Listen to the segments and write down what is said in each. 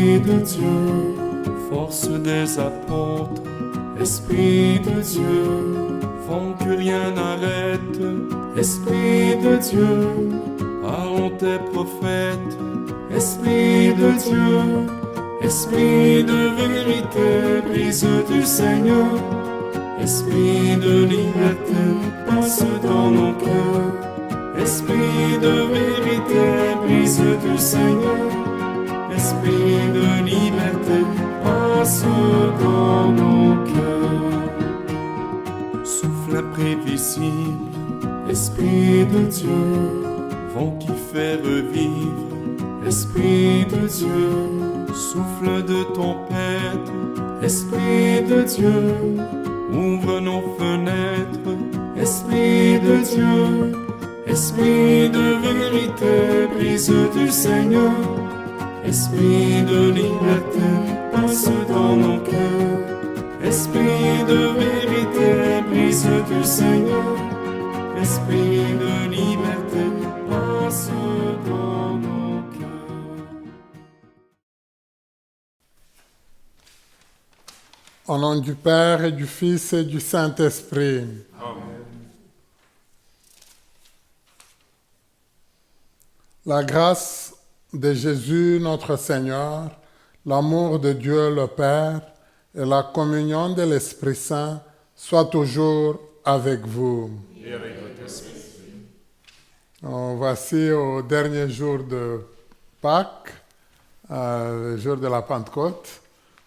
Esprit de Dieu, force des apôtres, Esprit de Dieu, vent que rien n'arrête, Esprit de Dieu, parlons tes prophètes, Esprit de Dieu, Esprit de vérité, brise du Seigneur, Esprit de liberté, passe dans nos cœurs, Esprit de vérité, brise du Seigneur, Esprit de liberté, passe dans nos cœurs. Souffle imprévisible, Esprit de Dieu, vent qui fait revivre, Esprit de Dieu, souffle de tempête, Esprit de Dieu, ouvre nos fenêtres, Esprit de Dieu, Esprit de vérité, brise du Seigneur, Esprit de liberté, passe dans nos cœurs, Esprit de vérité, brise du Seigneur, Esprit de liberté, passe dans nos cœurs. Au nom du Père et du Fils et du Saint-Esprit. Amen. La grâce de Jésus notre Seigneur, l'amour de Dieu le Père et la communion de l'Esprit Saint soient toujours avec vous. Et avec votre esprit. Voici au dernier jour de Pâques, le jour de la Pentecôte.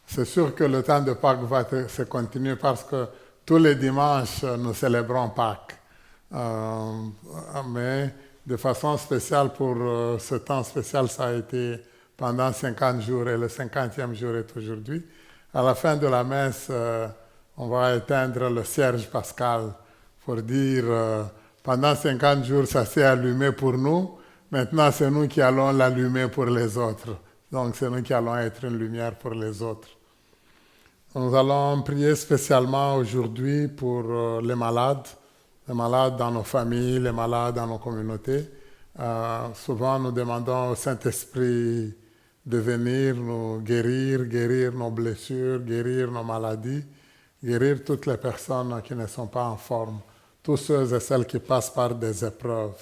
C'est sûr que le temps de Pâques va se continuer parce que tous les dimanches, nous célébrons Pâques. Mais de façon spéciale pour ce temps spécial, ça a été pendant 50 jours et le 50e jour est aujourd'hui. À la fin de la messe, on va éteindre le cierge pascal pour dire pendant 50 jours, ça s'est allumé pour nous. Maintenant, c'est nous qui allons l'allumer pour les autres. Donc, c'est nous qui allons être une lumière pour les autres. Nous allons prier spécialement aujourd'hui pour les malades dans nos familles, les malades dans nos communautés. Souvent, nous demandons au Saint-Esprit de venir nous guérir nos blessures, guérir nos maladies, guérir toutes les personnes qui ne sont pas en forme, tous ceux et celles qui passent par des épreuves.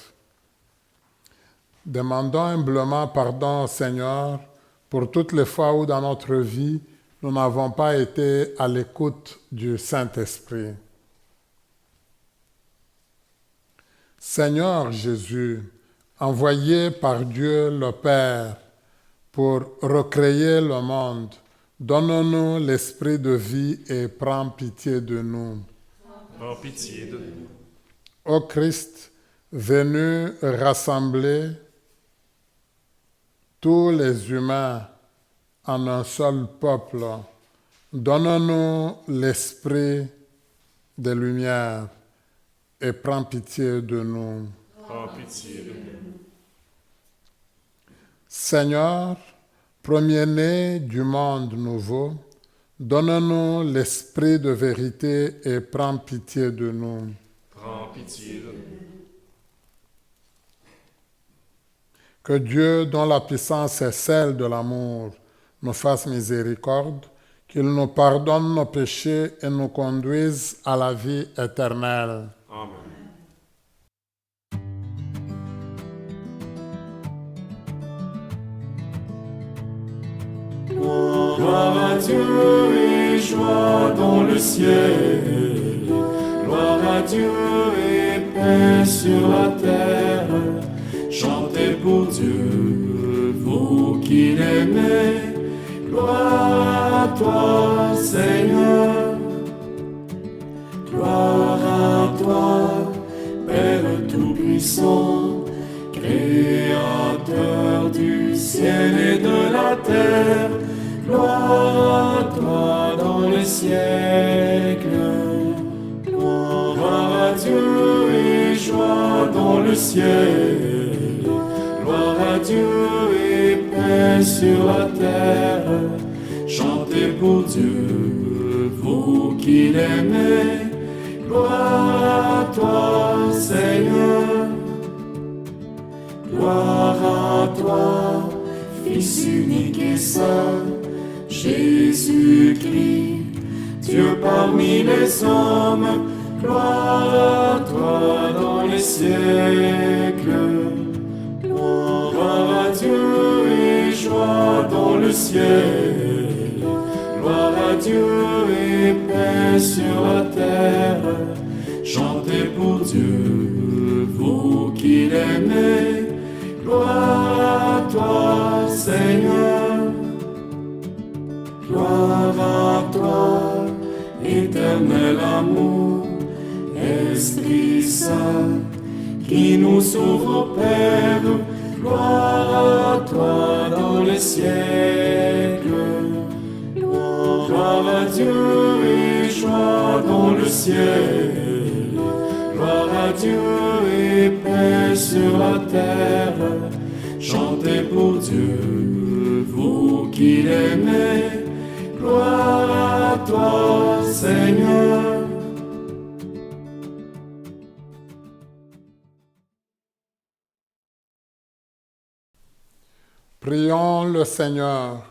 Demandons humblement pardon au Seigneur pour toutes les fois où dans notre vie, nous n'avons pas été à l'écoute du Saint-Esprit. Seigneur Jésus, envoyé par Dieu le Père pour recréer le monde, donne-nous l'esprit de vie et prends pitié de nous. Prends pitié de nous. Ô Christ, venu rassembler tous les humains en un seul peuple, donne-nous l'esprit de lumière et prends pitié de nous. Prends pitié de nous. Seigneur, premier-né du monde nouveau, donne-nous l'esprit de vérité et prends pitié de nous. Prends pitié de nous. Que Dieu, dont la puissance est celle de l'amour, nous fasse miséricorde, qu'il nous pardonne nos péchés et nous conduise à la vie éternelle. Amen. Gloire à Dieu et joie dans le ciel. Gloire à Dieu et paix sur la terre. Chantez pour Dieu, vous qui l'aimez. Gloire à toi, Seigneur. Gloire à toi, Père Tout-Puissant, Créateur du ciel et de la terre. Gloire à toi dans les siècles. Gloire à Dieu et joie dans le ciel. Gloire à Dieu et paix sur la terre. Chantez pour Dieu, vous qui l'aimez. Gloire à toi, Seigneur. Gloire à toi, Fils unique et saint, Jésus-Christ, Dieu parmi les hommes, gloire à toi dans les siècles. Gloire à Dieu et joie dans le ciel. Gloire à Dieu et paix sur la terre. Chantez pour Dieu, vous qui l'aimez. Gloire à toi, Seigneur. Gloire à toi, éternel amour, Esprit Saint, qui nous sauve au Père. Gloire à toi dans les siècles. Gloire à Dieu et joie dans le ciel. Gloire à Dieu et paix sur la terre. Chantez pour Dieu, vous qui l'aimez. Gloire à toi, Seigneur. Prions le Seigneur.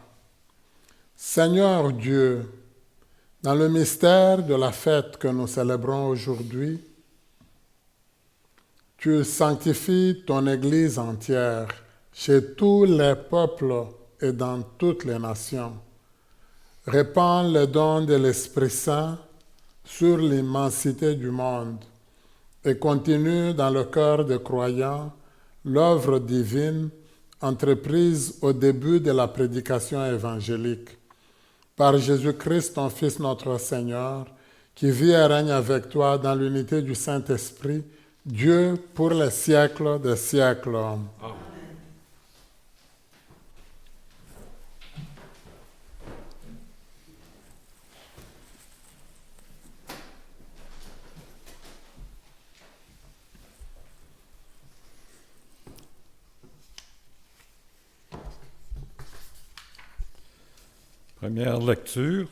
Seigneur Dieu, dans le mystère de la fête que nous célébrons aujourd'hui, tu sanctifies ton Église entière chez tous les peuples et dans toutes les nations. Répands le don de l'Esprit Saint sur l'immensité du monde et continue dans le cœur des croyants l'œuvre divine entreprise au début de la prédication évangélique. Par Jésus-Christ, ton Fils notre Seigneur, qui vit et règne avec toi dans l'unité du Saint-Esprit, Dieu pour les siècles des siècles. Amen. Première lecture.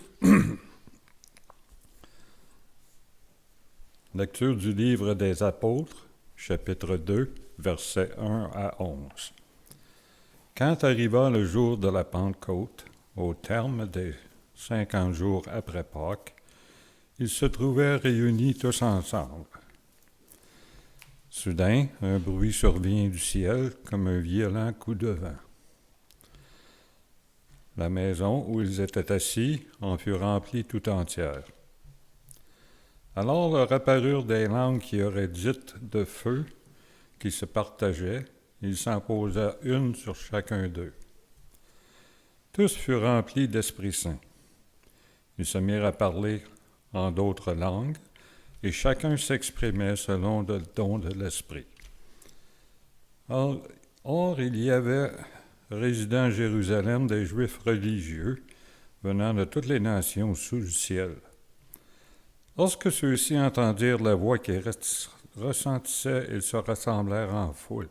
Lecture du livre des Apôtres, chapitre 2, versets 1 à 11. Quand arriva le jour de la Pentecôte, au terme des 50 jours après Pâques, ils se trouvaient réunis tous ensemble. Soudain, un bruit survint du ciel comme un violent coup de vent. La maison où ils étaient assis en fut remplie tout entière. Alors leur apparurent des langues qui auraient dites de feu, qui se partageaient. Il s'en posa une sur chacun d'eux. Tous furent remplis d'Esprit Saint. Ils se mirent à parler en d'autres langues, et chacun s'exprimait selon le don de l'Esprit. Or il y avait résidant à Jérusalem des Juifs religieux venant de toutes les nations sous le ciel. Lorsque ceux-ci entendirent la voix qui retentissait, ils se rassemblèrent en foule.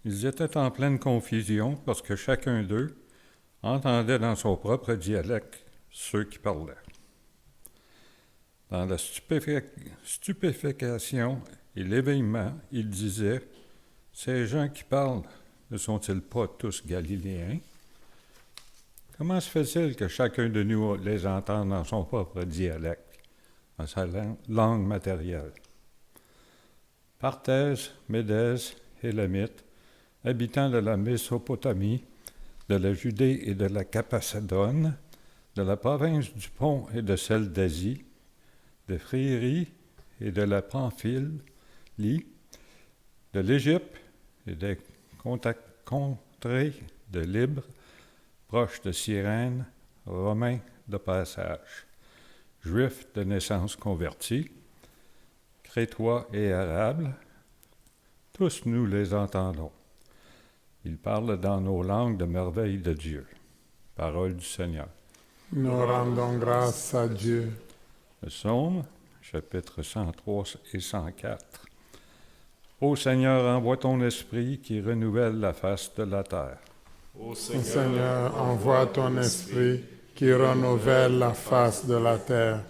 Ils étaient en pleine confusion parce que chacun d'eux entendait dans son propre dialecte ceux qui parlaient. Dans la stupéfaction et l'éveillement, ils disaient « Ces gens qui parlent, ne sont-ils pas tous Galiléens? Comment se fait-il que chacun de nous les entende dans son propre dialecte, dans sa langue matérielle? » Parthèse, Médès, Élamites, habitants de la Mésopotamie, de la Judée et de la Cappadoce, de la province du Pont et de celle d'Asie, de Phrygie et de la Pamphylie, de l'Égypte et des contrées de Libre, proches de Cyrène, Romains de passage, Juifs de naissance convertis, Crétois et Arabes, tous nous les entendons. Ils parlent dans nos langues de merveilles de Dieu. Parole du Seigneur. Nous rendons grâce à Dieu. Le psaume, chapitre 103 et 104. Ô Seigneur, envoie ton esprit qui renouvelle la face de la terre. Ô Seigneur, envoie ton esprit qui renouvelle la face de la terre.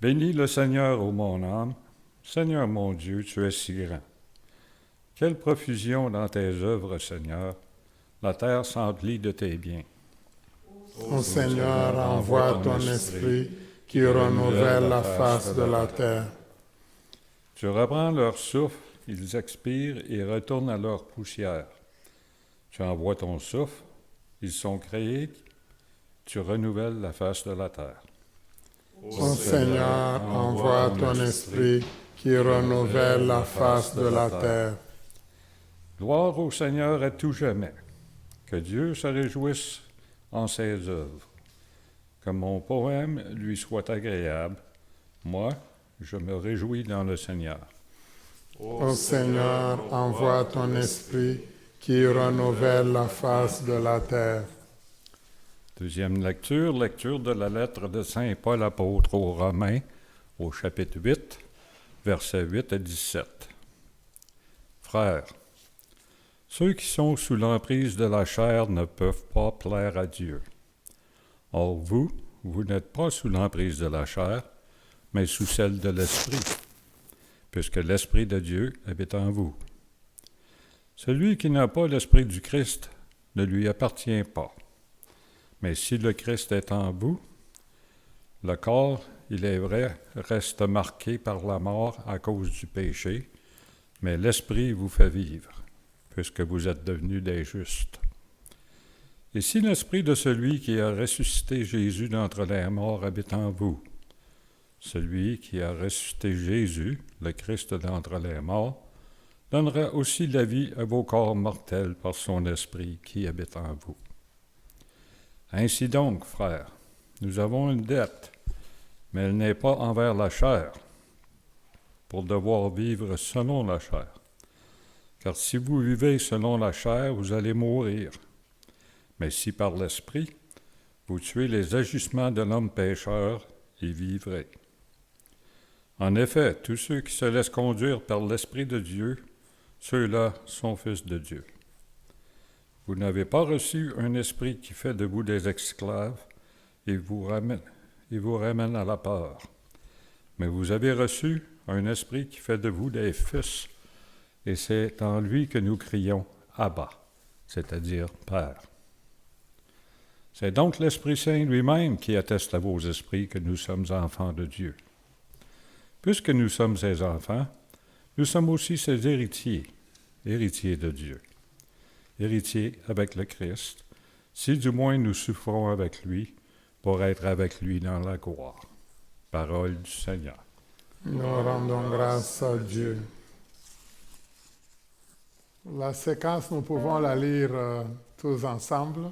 Bénis le Seigneur, ô mon âme. Seigneur mon Dieu, tu es si grand. Quelle profusion dans tes œuvres, Seigneur. la terre s'emplit de tes biens. Ô Seigneur, envoie ton esprit qui renouvelle la face de la terre. Tu reprends leur souffle, ils expirent et retournent à leur poussière. Tu envoies ton souffle, ils sont créés, tu renouvelles la face de la terre. Ô Seigneur, envoie ton esprit qui renouvelle la face de la terre. Gloire au Seigneur à tout jamais. Que Dieu se réjouisse en ses œuvres. Que mon poème lui soit agréable. Moi, je me réjouis dans le Seigneur. Ô Seigneur, envoie ton esprit qui renouvelle la face de la terre. Deuxième lecture de la lettre de Saint Paul apôtre aux Romains, au chapitre 8, versets 8 à 17. Frères, ceux qui sont sous l'emprise de la chair ne peuvent pas plaire à Dieu. Or vous n'êtes pas sous l'emprise de la chair, mais sous celle de l'Esprit, puisque l'Esprit de Dieu habite en vous. Celui qui n'a pas l'Esprit du Christ ne lui appartient pas. Mais si le Christ est en vous, le corps, il est vrai, reste marqué par la mort à cause du péché, mais l'Esprit vous fait vivre, puisque vous êtes devenus des justes. Et si l'Esprit de celui qui a ressuscité Jésus d'entre les morts habite en vous, celui qui a ressuscité Jésus, le Christ d'entre les morts, donnera aussi la vie à vos corps mortels par son Esprit qui habite en vous. Ainsi donc, frères, nous avons une dette, mais elle n'est pas envers la chair, pour devoir vivre selon la chair. Car si vous vivez selon la chair, vous allez mourir. Mais si par l'Esprit, vous tuez les agissements de l'homme pécheur, y vivrez. En effet, tous ceux qui se laissent conduire par l'Esprit de Dieu, ceux-là sont fils de Dieu. Vous n'avez pas reçu un esprit qui fait de vous des esclaves et vous ramène à la peur, mais vous avez reçu un esprit qui fait de vous des fils, et c'est en lui que nous crions « Abba », c'est-à-dire « Père ». C'est donc l'Esprit Saint lui-même qui atteste à vos esprits que nous sommes enfants de Dieu. Puisque nous sommes ses enfants, nous sommes aussi ses héritiers, héritiers de Dieu, héritiers avec le Christ, si du moins nous souffrons avec lui pour être avec lui dans la gloire. Parole du Seigneur. Nous rendons grâce à Dieu. La séquence, nous pouvons la lire tous ensemble.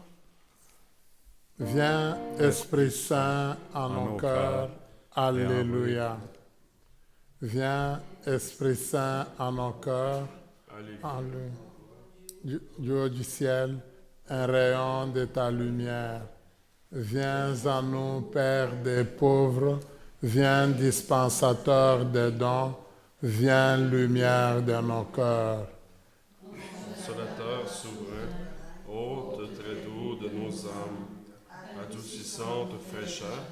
Viens, Esprit Saint, en nos cœurs. Alléluia. Viens, Esprit Saint, en nos cœurs. Alléluia. Du haut du ciel, un rayon de ta lumière. Viens en nous, Père des pauvres. Viens, dispensateur des dons. Viens, lumière de nos cœurs. Consolateur souverain, hôte très doux de nos âmes, adoucissante fraîcheur,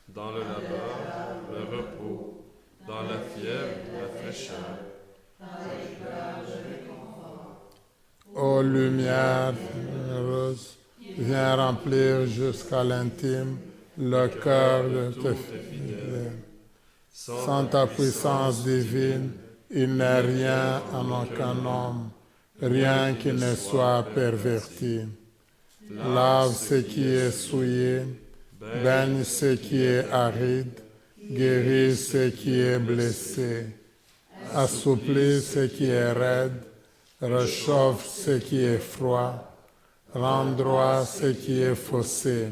dans le labeur, le repos, dans la fièvre, la fraîcheur. Ô lumière heureuse, viens remplir jusqu'à l'intime le cœur de tes fidèles. Sans ta puissance divine, il n'est rien en aucun homme, rien qui ne soit perverti. Lave ce qui est souillé, baigne ce qui est aride, guéris ce qui est blessé, assouplis ce qui est raide, réchauffe ce qui est froid, rend droit ce qui est faussé.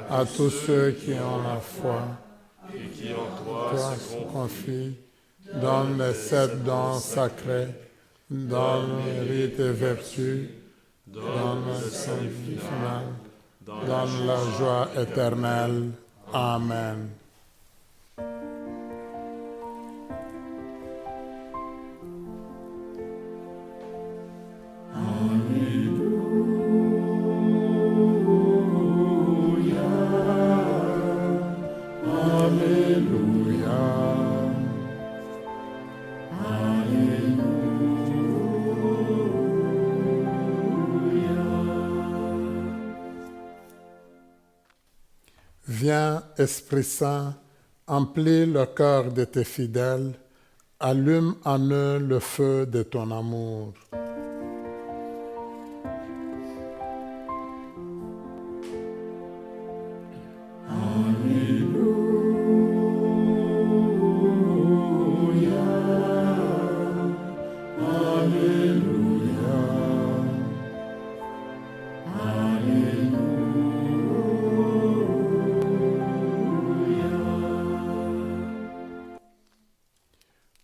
À tous ceux qui ont la foi Et qui en toi se confient, donne les 7 dons sacrés, donne mérite et vertu, donne le salut final, donne la joie éternelle. Amen. Viens, Esprit Saint, emplis le cœur de tes fidèles, allume en eux le feu de ton amour.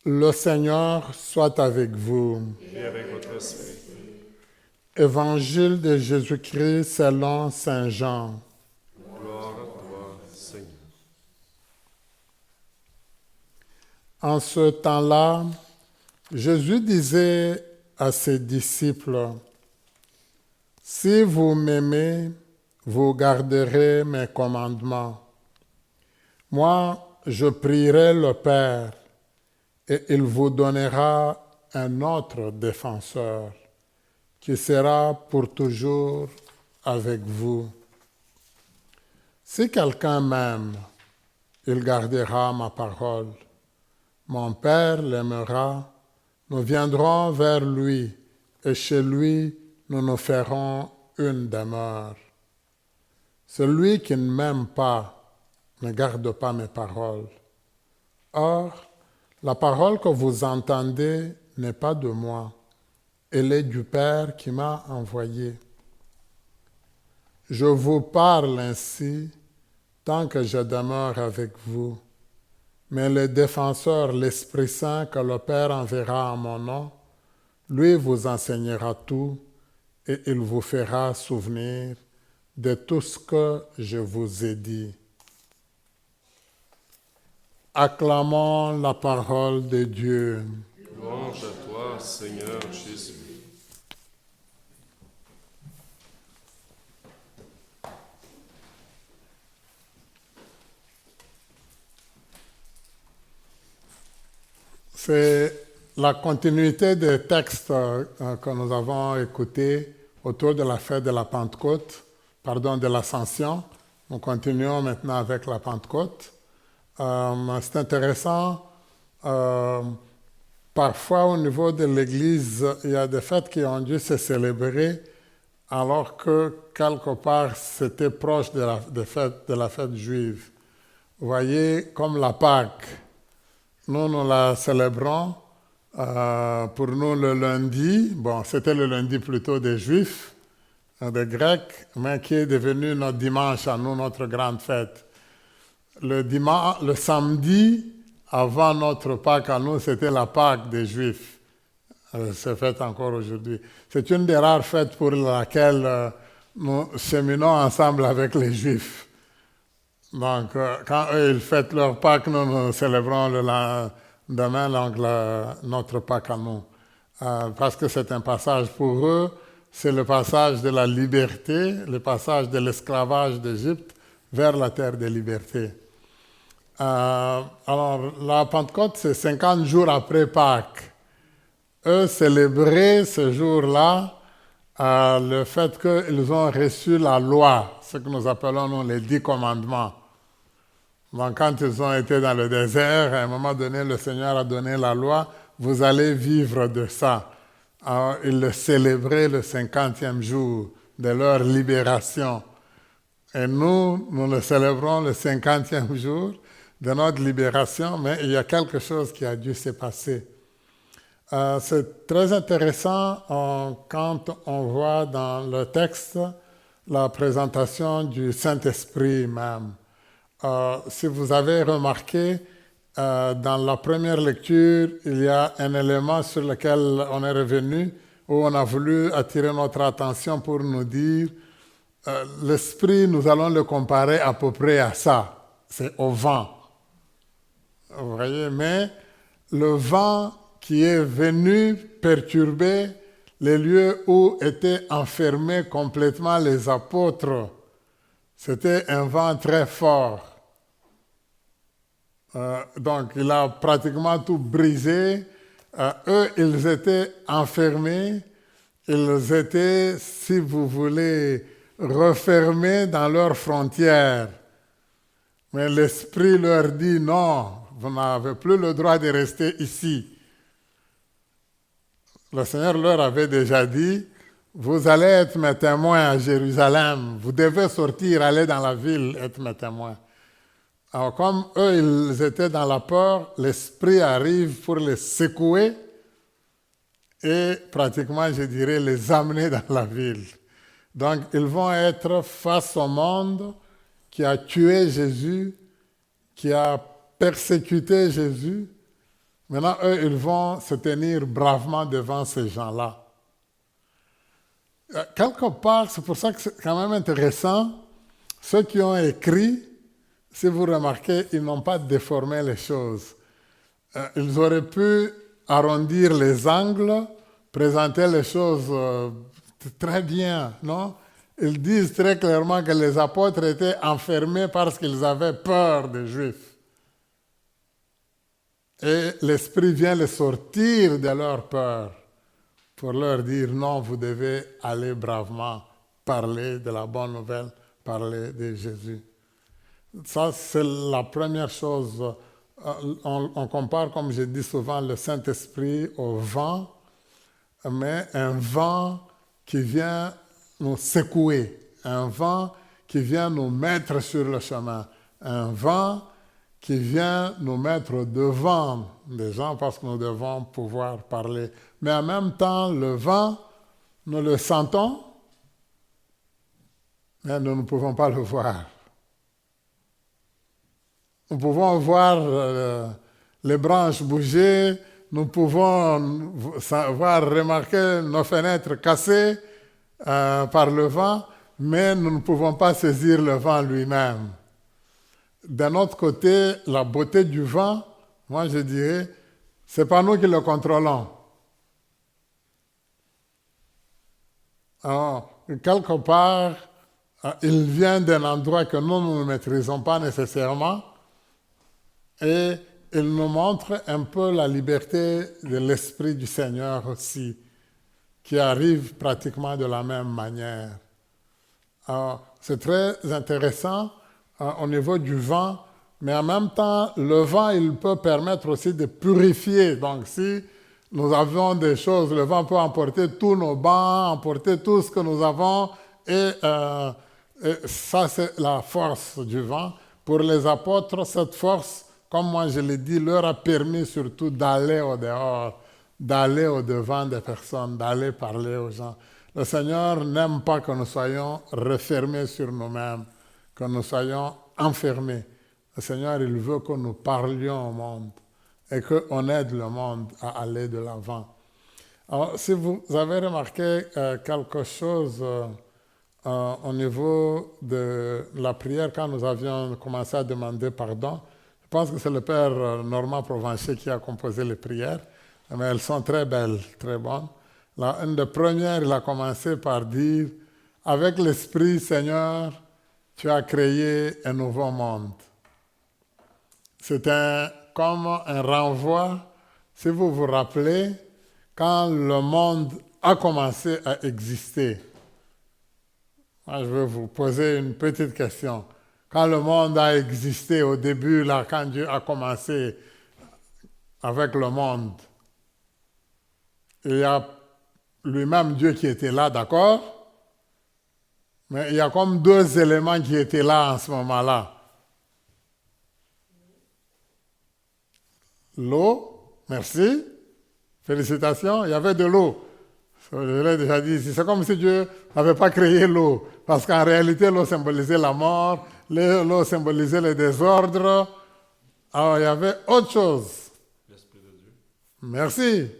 Le Seigneur soit avec vous. Et avec votre esprit. Évangile de Jésus-Christ selon Saint Jean. Gloire à toi, Seigneur. En ce temps-là, Jésus disait à ses disciples, « Si vous m'aimez, vous garderez mes commandements. Moi, je prierai le Père, et il vous donnera un autre défenseur, qui sera pour toujours avec vous. Si quelqu'un m'aime, il gardera ma parole. Mon Père l'aimera, nous viendrons vers lui, et chez lui, nous nous ferons une demeure. Celui qui ne m'aime pas ne garde pas mes paroles. Or, la parole que vous entendez n'est pas de moi, elle est du Père qui m'a envoyé. Je vous parle ainsi tant que je demeure avec vous, mais le défenseur, l'Esprit Saint que le Père enverra en mon nom, lui vous enseignera tout et il vous fera souvenir de tout ce que je vous ai dit. Acclamons la parole de Dieu. Louange à toi, Seigneur Jésus. C'est la continuité des textes que nous avons écoutés autour de la fête de la Pentecôte, de l'Ascension. Nous continuons maintenant avec la Pentecôte. C'est intéressant. Parfois, au niveau de l'Église, il y a des fêtes qui ont dû se célébrer alors que, quelque part, c'était proche de la fête juive. Vous voyez, comme la Pâque, nous la célébrons pour nous le lundi. Bon, c'était le lundi plutôt des Juifs, des Grecs, mais qui est devenu notre dimanche à nous, notre grande fête. Le samedi, avant notre Pâque à nous, c'était la Pâque des Juifs. C'est fait encore aujourd'hui. C'est une des rares fêtes pour laquelle nous cheminons ensemble avec les Juifs. Donc, quand eux, ils fêtent leur Pâque, nous célébrons le lendemain notre Pâque à nous. Parce que c'est un passage pour eux, c'est le passage de la liberté, le passage de l'esclavage d'Égypte vers la terre de liberté. Alors, la Pentecôte, c'est 50 jours après Pâques. Eux célébraient ce jour-là le fait qu'ils ont reçu la loi, ce que nous appelons nous, les 10 commandements. Donc, quand ils ont été dans le désert, à un moment donné, le Seigneur a donné la loi, vous allez vivre de ça. Alors, ils le célébraient le 50e jour de leur libération. Et nous le célébrons le 50e jour de notre libération, mais il y a quelque chose qui a dû se passer. C'est très intéressant quand on voit dans le texte la présentation du Saint-Esprit même. Si vous avez remarqué, dans la première lecture, il y a un élément sur lequel on est revenu, où on a voulu attirer notre attention pour nous dire l'Esprit, nous allons le comparer à peu près à ça, c'est au vent. Vous voyez, mais le vent qui est venu perturber les lieux où étaient enfermés complètement les apôtres, c'était un vent très fort. Donc, il a pratiquement tout brisé. Eux, ils étaient enfermés. Ils étaient, si vous voulez, refermés dans leurs frontières. Mais l'Esprit leur dit non, vous n'avez plus le droit de rester ici. Le Seigneur leur avait déjà dit, vous allez être mes témoins à Jérusalem, vous devez sortir, aller dans la ville, être mes témoins. Alors comme eux, ils étaient dans la peur, l'Esprit arrive pour les secouer et pratiquement, je dirais, les amener dans la ville. Donc, ils vont être face au monde qui a tué Jésus, qui a persécuté Jésus. Maintenant, eux, ils vont se tenir bravement devant ces gens-là. Quelque part, c'est pour ça que c'est quand même intéressant, ceux qui ont écrit, si vous remarquez, ils n'ont pas déformé les choses. Ils auraient pu arrondir les angles, présenter les choses très bien, non? Ils disent très clairement que les apôtres étaient enfermés parce qu'ils avaient peur des Juifs. Et l'Esprit vient les sortir de leur peur pour leur dire non, vous devez aller bravement parler de la bonne nouvelle, parler de Jésus. Ça, c'est la première chose. On compare, comme je dis souvent, le Saint-Esprit au vent, mais un vent qui vient nous secouer, un vent qui vient nous mettre sur le chemin, un vent qui vient nous mettre devant des gens parce que nous devons pouvoir parler. Mais en même temps, le vent, nous le sentons, mais nous ne pouvons pas le voir. Nous pouvons voir les branches bouger, nous pouvons remarquer nos fenêtres cassées par le vent, mais nous ne pouvons pas saisir le vent lui-même. D'un autre côté, la beauté du vent, moi je dirais, c'est pas nous qui le contrôlons. Alors, quelque part, il vient d'un endroit que nous ne maîtrisons pas nécessairement et il nous montre un peu la liberté de l'Esprit du Seigneur aussi, qui arrive pratiquement de la même manière. Alors, c'est très intéressant au niveau du vent, mais en même temps, le vent, il peut permettre aussi de purifier. Donc, si nous avons des choses, le vent peut emporter tous nos bancs, emporter tout ce que nous avons, et ça, c'est la force du vent. Pour les apôtres, cette force, comme moi je l'ai dit, leur a permis surtout d'aller au dehors, d'aller au-devant des personnes, d'aller parler aux gens. Le Seigneur n'aime pas que nous soyons refermés sur nous-mêmes, que nous soyons enfermés. Le Seigneur, il veut que nous parlions au monde et qu'on aide le monde à aller de l'avant. Alors, si vous avez remarqué quelque chose au niveau de la prière, quand nous avions commencé à demander pardon, je pense que c'est le Père Normand Provencher qui a composé les prières, mais elles sont très belles, très bonnes. Une des premières, il a commencé par dire « Avec l'Esprit, Seigneur, tu as créé un nouveau monde. » C'est comme un renvoi, si vous vous rappelez, quand le monde a commencé à exister. Moi, je vais vous poser une petite question. Quand le monde a existé au début, là, quand Dieu a commencé avec le monde, il y a lui-même Dieu qui était là, d'accord? Mais il y a comme deux éléments qui étaient là en ce moment-là. L'eau, merci, félicitations, il y avait de l'eau. Je l'ai déjà dit ici, c'est comme si Dieu n'avait pas créé l'eau, parce qu'en réalité, l'eau symbolisait la mort, l'eau symbolisait le désordre. Alors, il y avait autre chose. L'Esprit de Dieu. Merci.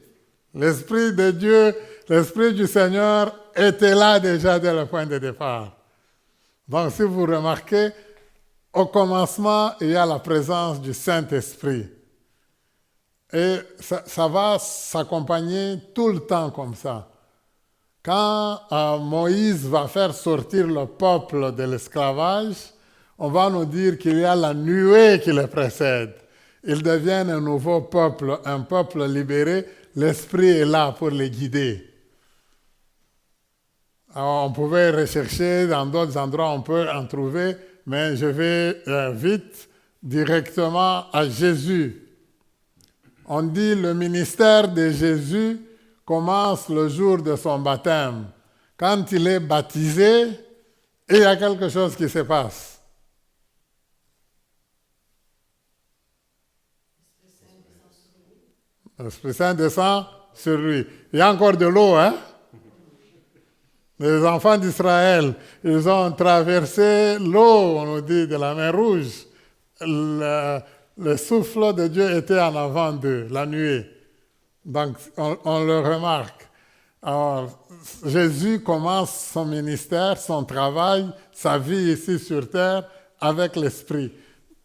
L'Esprit de Dieu, l'Esprit du Seigneur était là déjà dès le point de départ. Donc, si vous remarquez, au commencement, il y a la présence du Saint-Esprit. Et ça va s'accompagner tout le temps comme ça. Quand Moïse va faire sortir le peuple de l'esclavage, on va nous dire qu'il y a la nuée qui le précède. Ils deviennent un nouveau peuple, un peuple libéré. L'Esprit est là pour les guider. Alors, on pouvait rechercher dans d'autres endroits, on peut en trouver mais je vais vite directement à Jésus. On dit le ministère de Jésus commence le jour de son baptême. Quand il est baptisé, il y a quelque chose qui se passe. L'Esprit Saint descend sur lui. Il y a encore de l'eau, hein? Les enfants d'Israël, ils ont traversé l'eau, on nous dit, de la mer Rouge. Le souffle de Dieu était en avant d'eux, la nuée. Donc, on le remarque. Alors, Jésus commence son ministère, son travail, sa vie ici sur terre avec l'Esprit.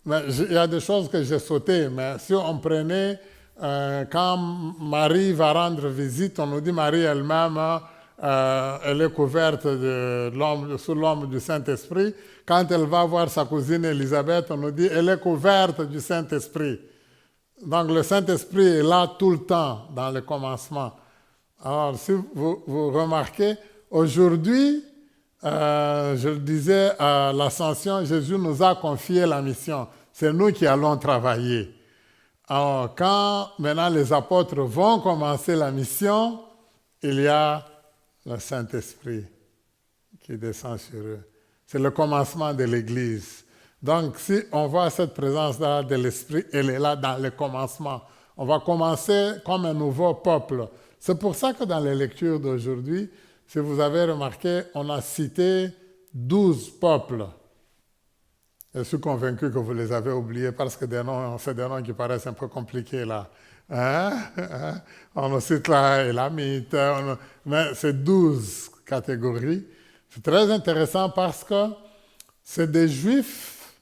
Mais il y a des choses que j'ai sautées, mais si on prenait, quand Marie va rendre visite, on nous dit Marie elle-même, elle est couverte sous l'ombre du Saint-Esprit. Quand elle va voir sa cousine Élisabeth, on nous dit elle est couverte du Saint-Esprit. Donc le Saint-Esprit est là tout le temps dans le commencement. Alors si vous remarquez, aujourd'hui, je le disais à l'Ascension, Jésus nous a confié la mission. C'est nous qui allons travailler. Alors quand maintenant les apôtres vont commencer la mission, il y a le Saint-Esprit qui descend sur eux. C'est le commencement de l'Église. Donc, si on voit cette présence-là de l'Esprit, elle est là dans le commencement. On va commencer comme un nouveau peuple. C'est pour ça que dans les lectures d'aujourd'hui, si vous avez remarqué, on a cité 12 peuples. Je suis convaincu que vous les avez oubliés parce que c'est des noms qui paraissent un peu compliqués là. On cite là Élamite, mais c'est 12 catégories. C'est très intéressant parce que c'est des Juifs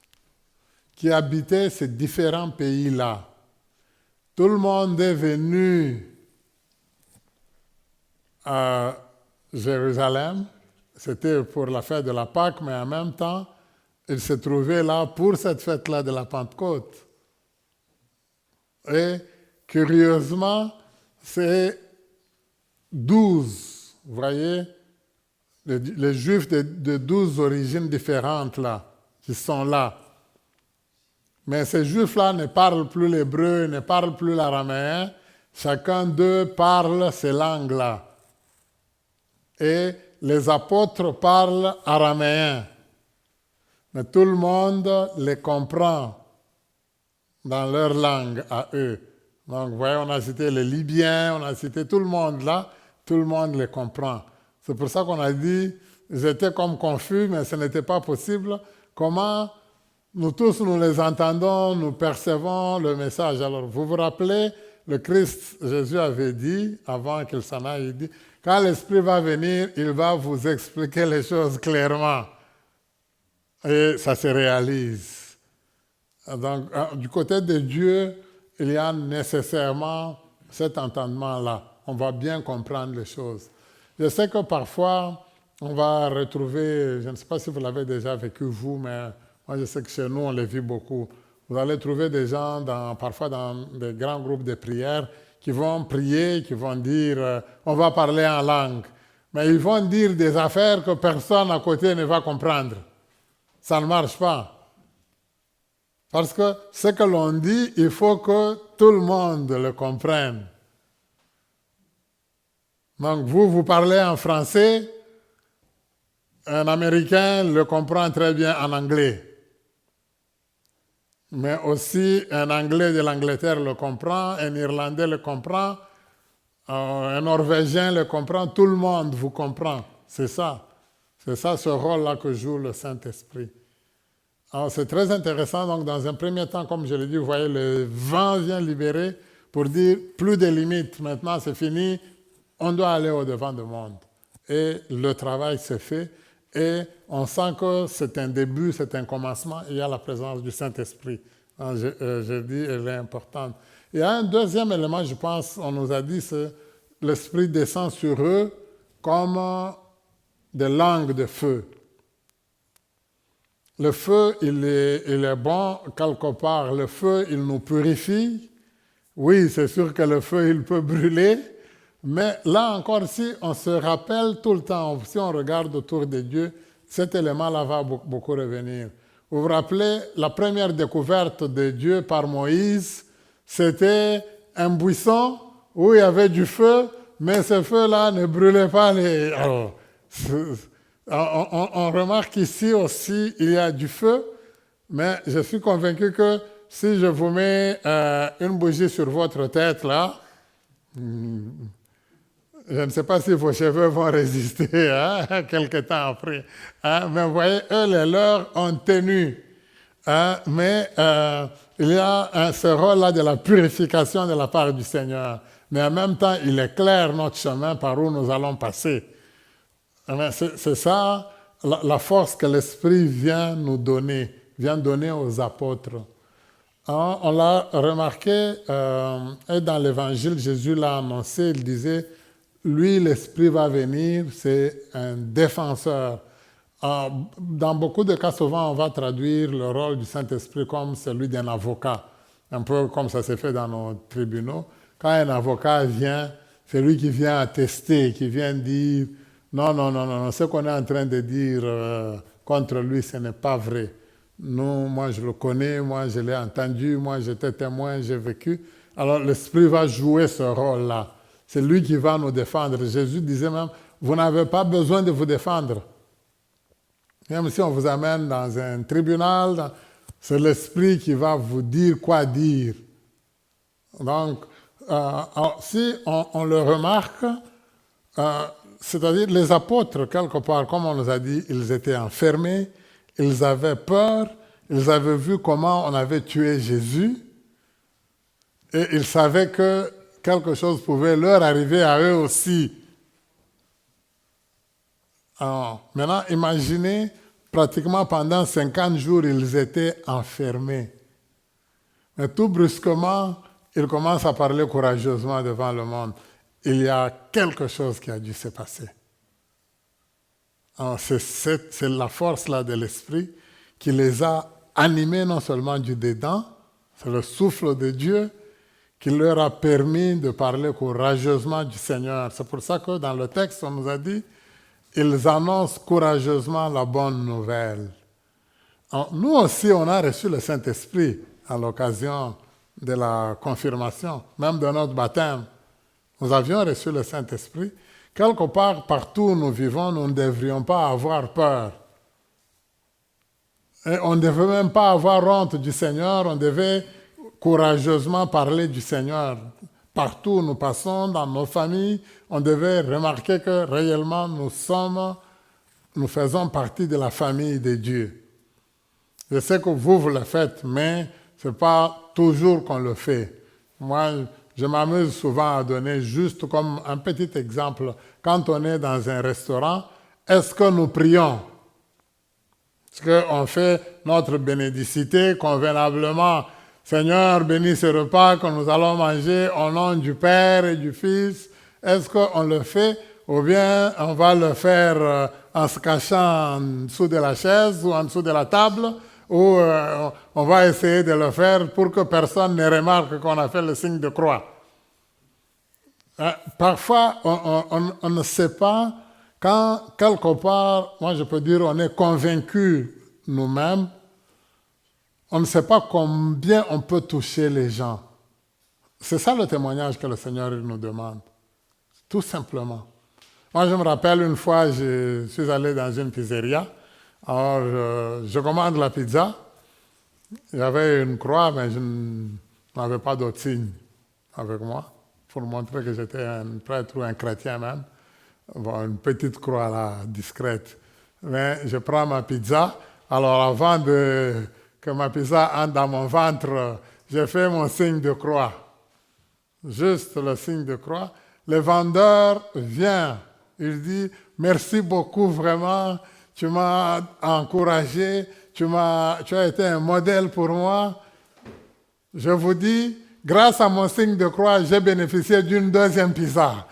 qui habitaient ces différents pays-là. Tout le monde est venu à Jérusalem. C'était pour la fête de la Pâque, mais en même temps, ils se trouvaient là pour cette fête-là de la Pentecôte. Et curieusement, c'est 12, vous voyez, les Juifs de 12 origines différentes là, qui sont là. Mais ces Juifs-là ne parlent plus l'hébreu, ne parlent plus l'araméen. Chacun d'eux parle ces langues-là. Et les apôtres parlent araméen. Mais tout le monde les comprend dans leur langue à eux. Donc, vous voyez, on a cité les Libyens, on a cité tout le monde là, tout le monde les comprend. C'est pour ça qu'on a dit, ils étaient comme confus, mais ce n'était pas possible. Comment nous tous, nous les entendons, nous percevons le message. Alors, vous vous rappelez, le Christ, Jésus avait dit, avant qu'il s'en aille, il dit, quand l'Esprit va venir, il va vous expliquer les choses clairement. Et ça se réalise. Donc, du côté de Dieu, il y a nécessairement cet entendement-là. On va bien comprendre les choses. Je sais que parfois, on va retrouver, je ne sais pas si vous l'avez déjà vécu vous, mais moi je sais que chez nous, on le vit beaucoup. Vous allez trouver des gens, parfois dans des grands groupes de prière, qui vont prier, qui vont dire, on va parler en langue. Mais ils vont dire des affaires que personne à côté ne va comprendre. Ça ne marche pas. Parce que ce que l'on dit, il faut que tout le monde le comprenne. Donc vous parlez en français, un Américain le comprend très bien en anglais. Mais aussi un Anglais de l'Angleterre le comprend, un Irlandais le comprend, un Norvégien le comprend, tout le monde vous comprend. C'est ça. C'est ça ce rôle-là que joue le Saint-Esprit. Alors c'est très intéressant, donc dans un premier temps, comme je l'ai dit, vous voyez, le vent vient libérer pour dire plus de limites, maintenant c'est fini, on doit aller au-devant du monde. Et le travail se fait, et on sent que c'est un début, c'est un commencement, il y a la présence du Saint-Esprit. Je dis, elle est importante. Il y a un deuxième élément, je pense, on nous a dit, c'est l'Esprit descend sur eux comme des langues de feu. Le feu, il est bon quelque part. Le feu, il nous purifie. Oui, c'est sûr que le feu, il peut brûler. Mais là encore, si on se rappelle tout le temps, si on regarde autour de Dieu, cet élément-là va beaucoup revenir. Vous vous rappelez, la première découverte de Dieu par Moïse, c'était un buisson où il y avait du feu, mais ce feu-là ne brûlait pas les... Alors, on remarque ici aussi, il y a du feu, mais je suis convaincu que si je vous mets une bougie sur votre tête, là, je ne sais pas si vos cheveux vont résister quelque temps après. Mais vous voyez, eux, les leurs ont tenu. Mais il y a ce rôle-là de la purification de la part du Seigneur. Mais en même temps, il éclaire notre chemin par où nous allons passer. C'est ça, la force que l'Esprit vient nous donner, vient donner aux apôtres. On l'a remarqué, et dans l'Évangile, Jésus l'a annoncé, il disait, lui, l'Esprit va venir, c'est un défenseur. Dans beaucoup de cas, souvent, on va traduire le rôle du Saint-Esprit comme celui d'un avocat, un peu comme ça s'est fait dans nos tribunaux. Quand un avocat vient, c'est lui qui vient attester, qui vient dire non, ce qu'on est en train de dire contre lui, ce n'est pas vrai. Non, moi je le connais, moi je l'ai entendu, moi j'étais témoin, j'ai vécu. Alors l'Esprit va jouer ce rôle-là. C'est lui qui va nous défendre. Jésus disait même, vous n'avez pas besoin de vous défendre. Même si on vous amène dans un tribunal, c'est l'Esprit qui va vous dire quoi dire. Donc, si on le remarque, c'est-à-dire les apôtres, quelque part, comme on nous a dit, ils étaient enfermés, ils avaient peur, ils avaient vu comment on avait tué Jésus, et ils savaient que quelque chose pouvait leur arriver à eux aussi. Alors, maintenant, imaginez, pratiquement pendant 50 jours, ils étaient enfermés. Mais tout brusquement, ils commencent à parler courageusement devant le monde. Il y a quelque chose qui a dû se passer. C'est la force là de l'Esprit qui les a animés non seulement du dedans, c'est le souffle de Dieu qui leur a permis de parler courageusement du Seigneur. C'est pour ça que dans le texte, on nous a dit, ils annoncent courageusement la bonne nouvelle. Alors, nous aussi, on a reçu le Saint-Esprit à l'occasion de la confirmation, même de notre baptême. Nous avions reçu le Saint-Esprit. Quelque part, partout où nous vivons, nous ne devrions pas avoir peur. Et on ne devait même pas avoir honte du Seigneur, on devait courageusement parler du Seigneur. Partout où nous passons, dans nos familles, on devait remarquer que réellement nous faisons partie de la famille de Dieu. Je sais que vous le faites, mais ce n'est pas toujours qu'on le fait. Moi, je m'amuse souvent à donner juste comme un petit exemple. Quand on est dans un restaurant, est-ce que nous prions? Est-ce qu'on fait notre bénédicité convenablement? Seigneur, bénis ce repas que nous allons manger au nom du Père et du Fils. Est-ce qu'on le fait ou bien on va le faire en se cachant en dessous de la chaise ou en dessous de la table ou on va essayer de le faire pour que personne ne remarque qu'on a fait le signe de croix. Parfois, on ne sait pas quand, quelque part, moi je peux dire, on est convaincu nous-mêmes, on ne sait pas combien on peut toucher les gens. C'est ça le témoignage que le Seigneur nous demande, tout simplement. Moi, je me rappelle une fois, je suis allé dans une pizzeria, alors je commande la pizza, j'avais une croix, mais je n'avais pas d'autre signe avec moi, pour montrer que j'étais un prêtre ou un chrétien même. Bon, une petite croix là, discrète. Mais je prends ma pizza, alors avant que ma pizza entre dans mon ventre, j'ai fait mon signe de croix. Juste le signe de croix. Le vendeur vient, il dit « Merci beaucoup vraiment, tu m'as encouragé, tu as été un modèle pour moi. » Je vous dis, grâce à mon signe de croix, j'ai bénéficié d'une deuxième pizza.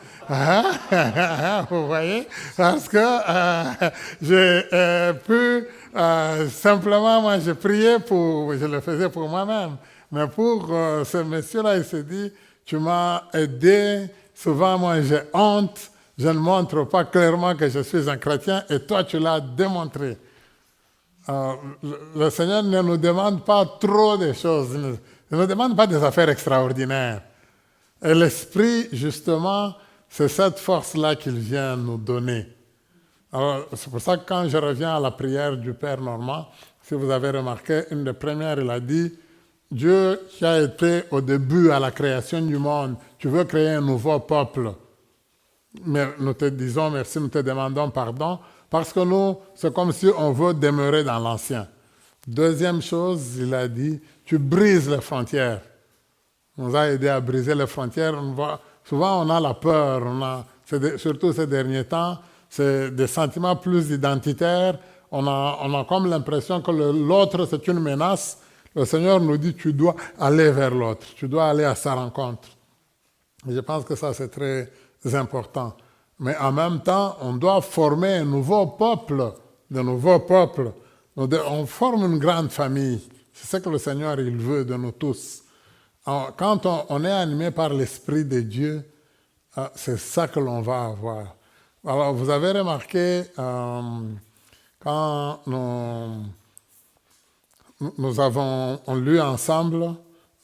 Vous voyez? Parce que j'ai pu, simplement, moi je priais je le faisais pour moi-même. Mais pour ce monsieur-là, il s'est dit, tu m'as aidé, souvent moi j'ai honte, je ne montre pas clairement que je suis un chrétien et toi tu l'as démontré. Le Seigneur ne nous demande pas trop de choses, il ne nous demande pas des affaires extraordinaires. Et l'Esprit, justement, c'est cette force-là qu'il vient nous donner. Alors, c'est pour ça que quand je reviens à la prière du Père Normand, si vous avez remarqué, une des premières, il a dit, Dieu qui a été au début à la création du monde, tu veux créer un nouveau peuple. Mais nous te disons merci, nous te demandons pardon, parce que nous, c'est comme si on veut demeurer dans l'ancien. Deuxième chose, il a dit, tu brises les frontières. On nous a aidé à briser les frontières. Souvent, on a la peur, surtout ces derniers temps, c'est des sentiments plus identitaires. On a comme l'impression que l'autre, c'est une menace. Le Seigneur nous dit, tu dois aller vers l'autre, tu dois aller à sa rencontre. Et je pense que ça, c'est très important. Mais en même temps, on doit former un nouveau peuple, de nouveaux peuples. On forme une grande famille. C'est ce que le Seigneur, il veut de nous tous. Alors, quand on est animé par l'Esprit de Dieu, c'est ça que l'on va avoir. Alors, vous avez remarqué, quand nous avons lu ensemble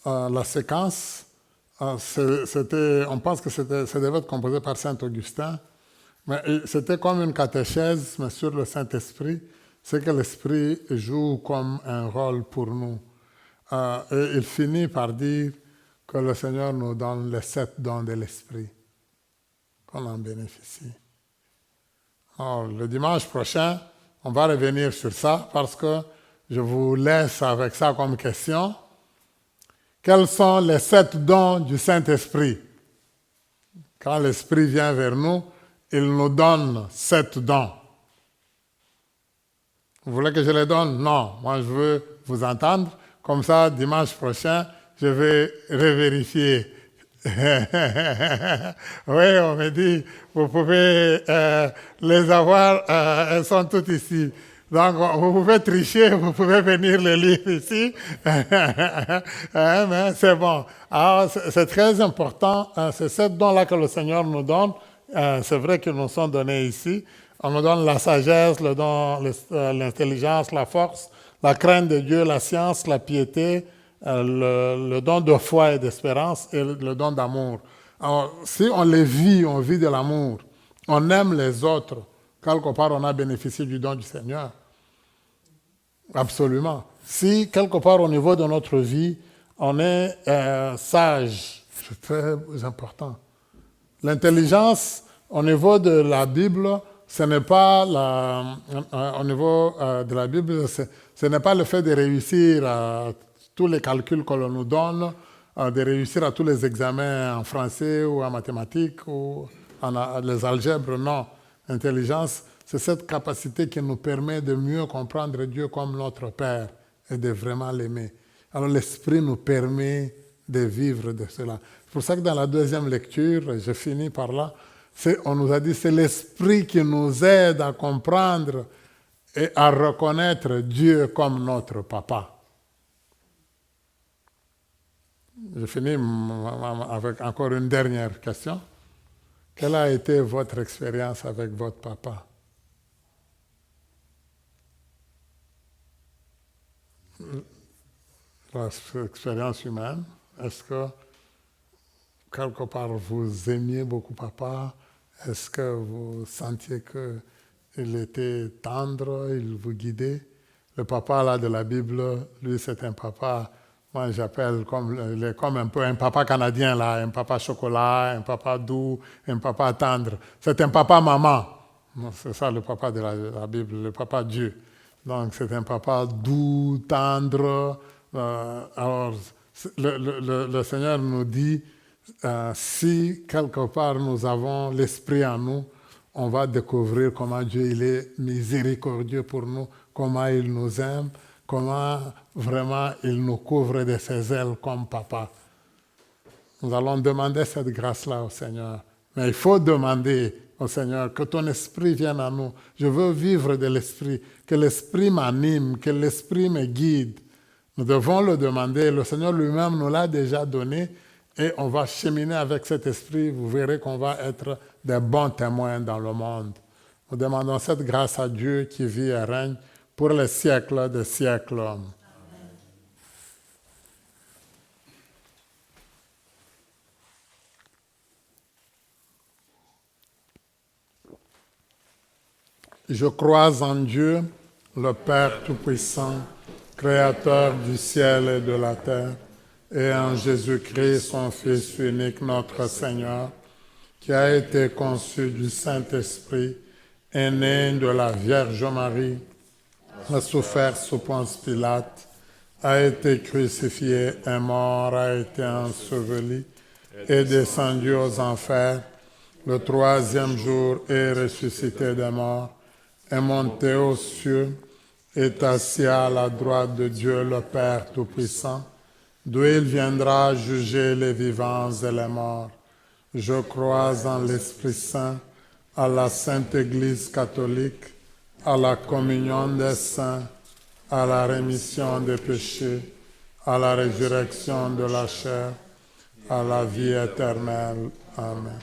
la séquence, on pense que ça devait être composé par Saint Augustin, mais c'était comme une catéchèse, mais sur le Saint-Esprit, c'est que l'Esprit joue comme un rôle pour nous. Et il finit par dire que le Seigneur nous donne les 7 dons de l'Esprit, qu'on en bénéficie. Alors, le dimanche prochain, on va revenir sur ça parce que je vous laisse avec ça comme question. Quels sont les 7 dons du Saint-Esprit? Quand l'Esprit vient vers nous, il nous donne 7 dons. Vous voulez que je les donne? Non, moi je veux vous entendre. Comme ça, dimanche prochain, je vais revérifier. Oui, on me dit, vous pouvez les avoir, elles sont toutes ici. Donc, vous pouvez tricher, vous pouvez venir les lire ici. Mais c'est bon. Alors, c'est très important. C'est ces dons-là que le Seigneur nous donne. C'est vrai qu'ils nous sont donnés ici. On nous donne la sagesse, le don, l'intelligence, la force, la crainte de Dieu, la science, la piété, le don de foi et d'espérance et le don d'amour. Alors, si on les vit, on vit de l'amour, on aime les autres, quelque part on a bénéficié du don du Seigneur. Absolument. Si quelque part au niveau de notre vie, on est sage, c'est très important. L'intelligence, au niveau de la Bible, ce n'est pas au niveau de la Bible, ce n'est pas le fait de réussir à tous les calculs que l'on nous donne, de réussir à tous les examens en français ou en mathématiques ou les algèbres, non. L'intelligence, c'est cette capacité qui nous permet de mieux comprendre Dieu comme notre Père et de vraiment l'aimer. Alors l'Esprit nous permet de vivre de cela. C'est pour ça que dans la deuxième lecture, je finis par là, on nous a dit c'est l'Esprit qui nous aide à comprendre et à reconnaître Dieu comme notre Papa. Je finis avec encore une dernière question. Quelle a été votre expérience avec votre papa? L'expérience humaine, est-ce que quelque part vous aimiez beaucoup papa? Est-ce que vous sentiez qu'il était tendre, il vous guidait? Le papa là de la Bible, lui c'est un papa, moi j'appelle comme un peu un papa canadien là, un papa chocolat, un papa doux, un papa tendre. C'est un papa maman. C'est ça le papa de la Bible, le papa Dieu. Donc c'est un papa doux, tendre. Alors le Seigneur nous dit, si quelque part nous avons l'Esprit en nous, on va découvrir comment Dieu il est miséricordieux pour nous, comment il nous aime, comment vraiment il nous couvre de ses ailes comme papa. Nous allons demander cette grâce-là au Seigneur. Mais il faut demander au Seigneur que ton esprit vienne à nous. Je veux vivre de l'esprit, que l'esprit m'anime, que l'esprit me guide. Nous devons le demander. Le Seigneur lui-même nous l'a déjà donné et on va cheminer avec cet esprit. Vous verrez qu'on va être des bons témoins dans le monde. Nous demandons cette grâce à Dieu qui vit et règne pour les siècles des siècles. Je crois en Dieu, le Père Tout-Puissant, Créateur du ciel et de la terre, et en Jésus-Christ, son Fils unique, notre Seigneur, qui a été conçu du Saint-Esprit, est né de la Vierge Marie, a souffert sous Ponce Pilate, a été crucifié, est mort, a été enseveli, est descendu aux enfers, le troisième jour est ressuscité des morts, est monté aux cieux, est assis à la droite de Dieu le Père Tout-Puissant, d'où il viendra juger les vivants et les morts. Je crois en l'Esprit Saint, à la Sainte Église catholique, à la communion des saints, à la rémission des péchés, à la résurrection de la chair, à la vie éternelle. Amen.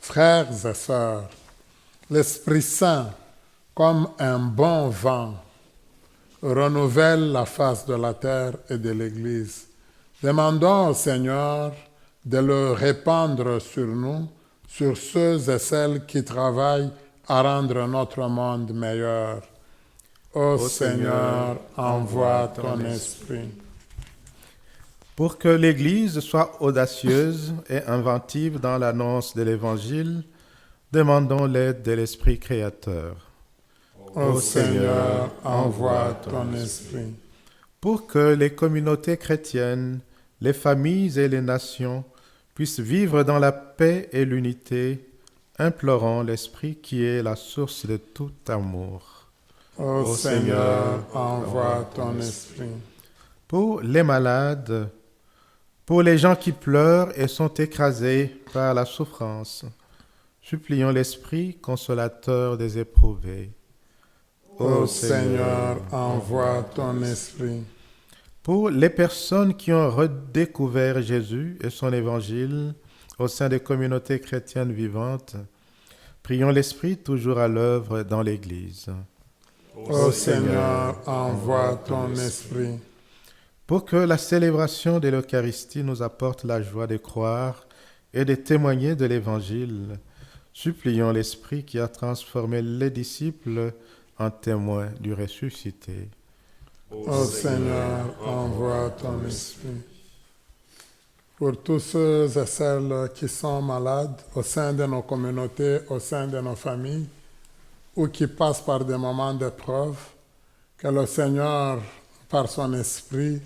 Frères et sœurs, l'Esprit Saint, comme un bon vent, renouvelle la face de la terre et de l'Église. Demandons au Seigneur de le répandre sur nous, sur ceux et celles qui travaillent à rendre notre monde meilleur. Ô Seigneur, envoie ton Esprit. Pour que l'Église soit audacieuse et inventive dans l'annonce de l'Évangile, demandons l'aide de l'Esprit créateur. Ô Seigneur, envoie ton Esprit. Pour que les communautés chrétiennes, les familles et les nations puissent vivre dans la paix et l'unité, implorons l'Esprit qui est la source de tout amour. Ô Seigneur, envoie ton Esprit. Pour les malades, pour les gens qui pleurent et sont écrasés par la souffrance, supplions l'Esprit consolateur des éprouvés. Ô Seigneur, envoie ton Esprit. Pour les personnes qui ont redécouvert Jésus et son évangile au sein des communautés chrétiennes vivantes, prions l'Esprit toujours à l'œuvre dans l'Église. Ô Seigneur, envoie ton Esprit. Pour que la célébration de l'Eucharistie nous apporte la joie de croire et de témoigner de l'Évangile, supplions l'Esprit qui a transformé les disciples en témoins du ressuscité. Ô Seigneur, envoie ton Esprit. Pour tous ceux et celles qui sont malades au sein de nos communautés, au sein de nos familles, ou qui passent par des moments d'épreuve, que le Seigneur, par son Esprit,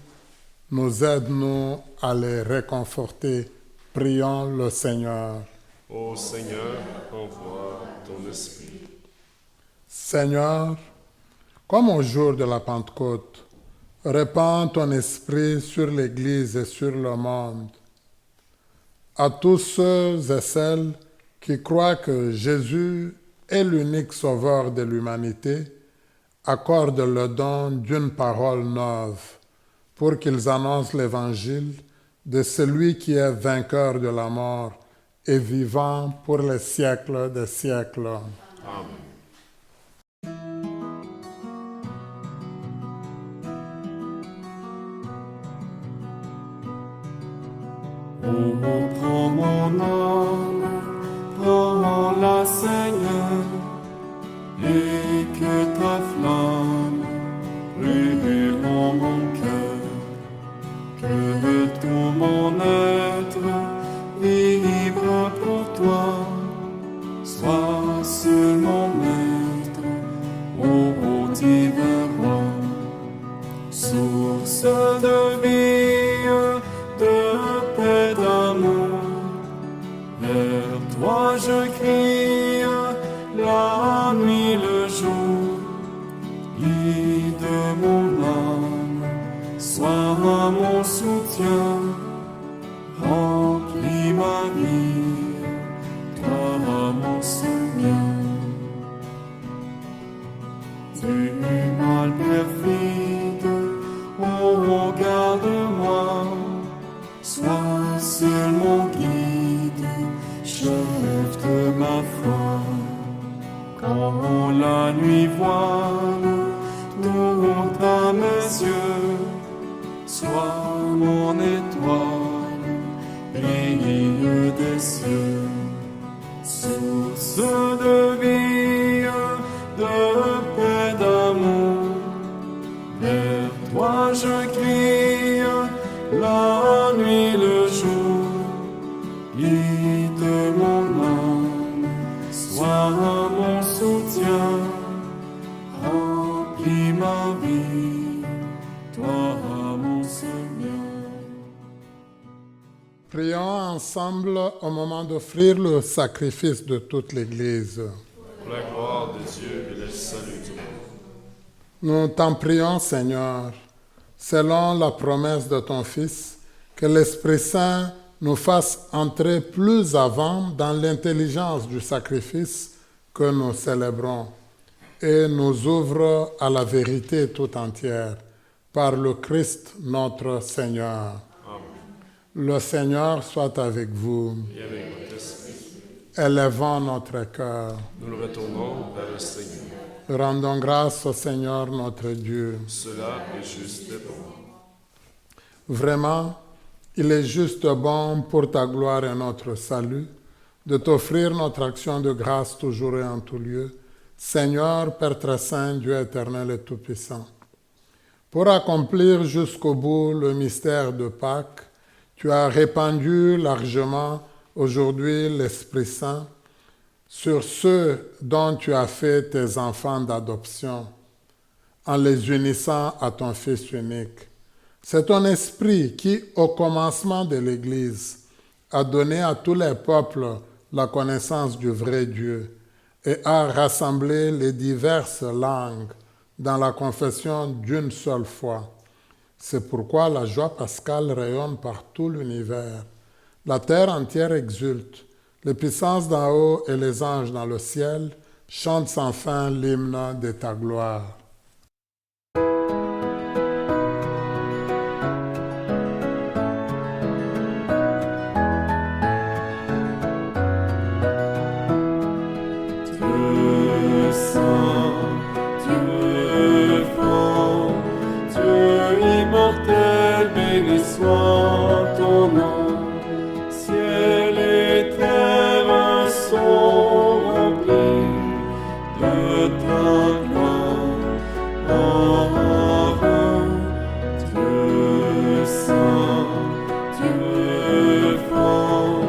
nous aide, nous, à les réconforter. Prions le Seigneur. Ô Seigneur, envoie ton Esprit. Seigneur, comme au jour de la Pentecôte, répands ton Esprit sur l'Église et sur le monde. À tous ceux et celles qui croient que Jésus est l'unique sauveur de l'humanité, accorde le don d'une parole neuve pour qu'ils annoncent l'Évangile de celui qui est vainqueur de la mort et vivant pour les siècles des siècles. Amen. Oh, prends mon âme, prends-la, Seigneur, et que ta flamme brûle en mon cœur, que tout mon être vibre pour toi, sois seulement maître, ô divin roi, source de vie, de paix, d'amour. Vers toi je crie la nuit, le jour. Guide mon âme, sois mon soutien. Remplis ma vie, toi mon Seigneur. Du mal perfide, oh garde-moi. Sois seul mon guide, chef de ma foi. Quand la nuit voile mes yeux, sois mon étoile, ligne des cieux, source de vie, de paix, d'amour. Vers toi je crie, la nuit, le jour. Guide mon âme, sois mon soutien, remplis ma vie, toi mon Seigneur. Prions ensemble au moment d'offrir le sacrifice de toute l'Église. Pour la gloire de Dieu et le salut du monde. Nous t'en prions, Seigneur, selon la promesse de ton Fils, que l'Esprit Saint nous fasse entrer plus avant dans l'intelligence du sacrifice que nous célébrons et nous ouvre à la vérité tout entière par le Christ notre Seigneur. Amen. Le Seigneur soit avec vous. Et avec votre esprit, Élevons notre cœur. nous le retournons vers le Seigneur. Rendons grâce au Seigneur notre Dieu. Cela est juste et bon. Vraiment, il est juste bon pour ta gloire et notre salut de t'offrir notre action de grâce toujours et en tout lieu, Seigneur, Père très saint, Dieu éternel et tout-puissant. Pour accomplir jusqu'au bout le mystère de Pâques, tu as répandu largement aujourd'hui l'Esprit Saint sur ceux dont tu as fait tes enfants d'adoption, en les unissant à ton Fils unique. C'est ton esprit qui, au commencement de l'Église, a donné à tous les peuples la connaissance du vrai Dieu et a rassemblé les diverses langues dans la confession d'une seule foi. C'est pourquoi la joie pascale rayonne par tout l'univers. La terre entière exulte. Les puissances d'en haut et les anges dans le ciel chantent sans fin l'hymne de ta gloire. Dieu saint, Dieu fort, Dieu immortel, béni soit ton nom. Ciel et terre sont remplis de ta gloire. Dieu saint, Dieu fort,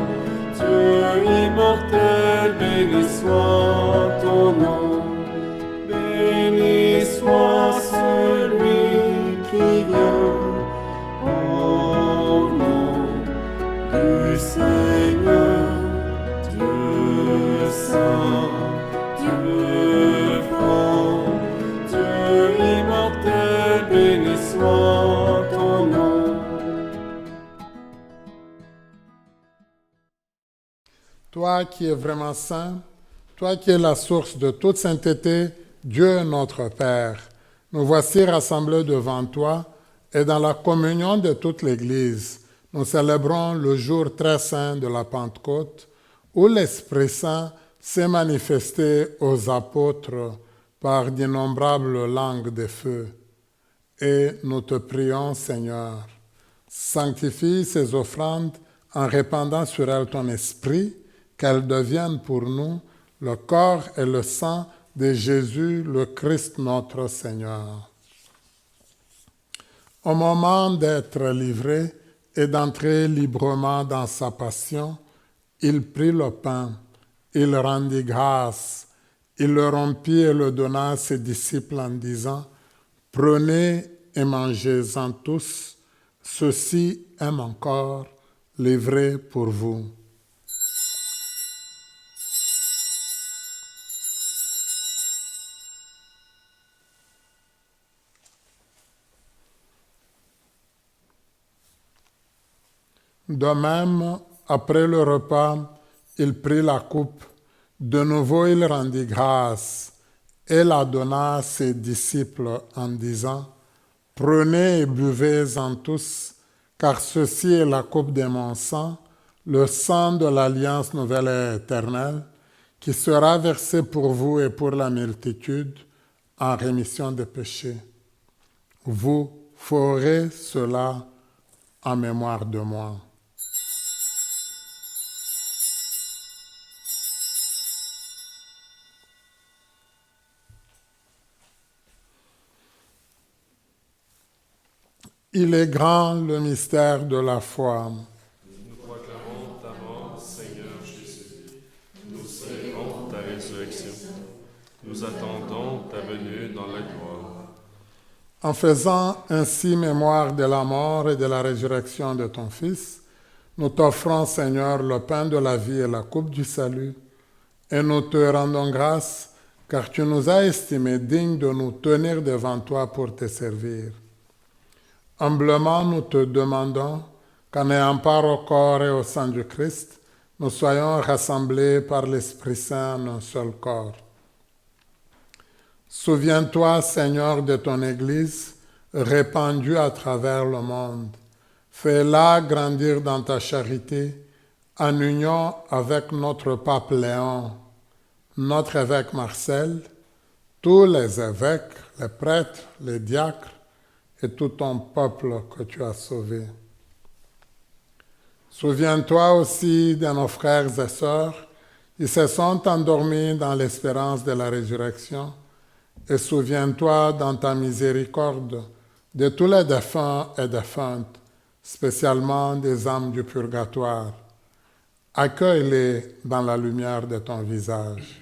Dieu immortel, béni soit ton nom. Béni soit celui qui vient au nom du Seigneur. Dieu saint, Dieu fort, Dieu immortel, béni soit ton nom. Toi qui es vraiment saint, toi qui es la source de toute sainteté, Dieu notre Père, nous voici rassemblés devant toi et dans la communion de toute l'Église, nous célébrons le jour très saint de la Pentecôte où l'Esprit Saint s'est manifesté aux apôtres par d'innombrables langues de feu. Et nous te prions, Seigneur, sanctifie ces offrandes en répandant sur elles ton esprit, qu'elles deviennent pour nous le corps et le sang de Jésus, le Christ notre Seigneur. Au moment d'être livré et d'entrer librement dans sa passion, il prit le pain, il rendit grâce, il le rompit et le donna à ses disciples en disant « Prenez et mangez-en tous, ceci est mon corps livré pour vous. » De même, après le repas, il prit la coupe. De nouveau, il rendit grâce et la donna à ses disciples en disant « Prenez et buvez-en tous, car ceci est la coupe de mon sang, le sang de l'alliance nouvelle et éternelle, qui sera versé pour vous et pour la multitude en rémission des péchés. vous ferez cela en mémoire de moi. Il est grand le mystère de la foi. Nous proclamons ta mort, Seigneur Jésus. Nous célébrons ta résurrection. Nous attendons ta venue dans la gloire. En faisant ainsi mémoire de la mort et de la résurrection de ton Fils, nous t'offrons, Seigneur, le pain de la vie et la coupe du salut, et nous te rendons grâce, car tu nous as estimés dignes de nous tenir devant toi pour te servir. Humblement, nous te demandons qu'en ayant part au corps et au sang du Christ, nous soyons rassemblés par l'Esprit Saint en un seul corps. Souviens-toi, Seigneur, de ton Église répandue à travers le monde. Fais-la grandir dans ta charité, en union avec notre pape Léon, notre évêque Marcel, tous les évêques, les prêtres, les diacres, et tout ton peuple que tu as sauvé. Souviens-toi aussi de nos frères et sœurs qui se sont endormis dans l'espérance de la résurrection, et souviens-toi dans ta miséricorde de tous les défunts et défuntes, spécialement des âmes du purgatoire. Accueille-les dans la lumière de ton visage.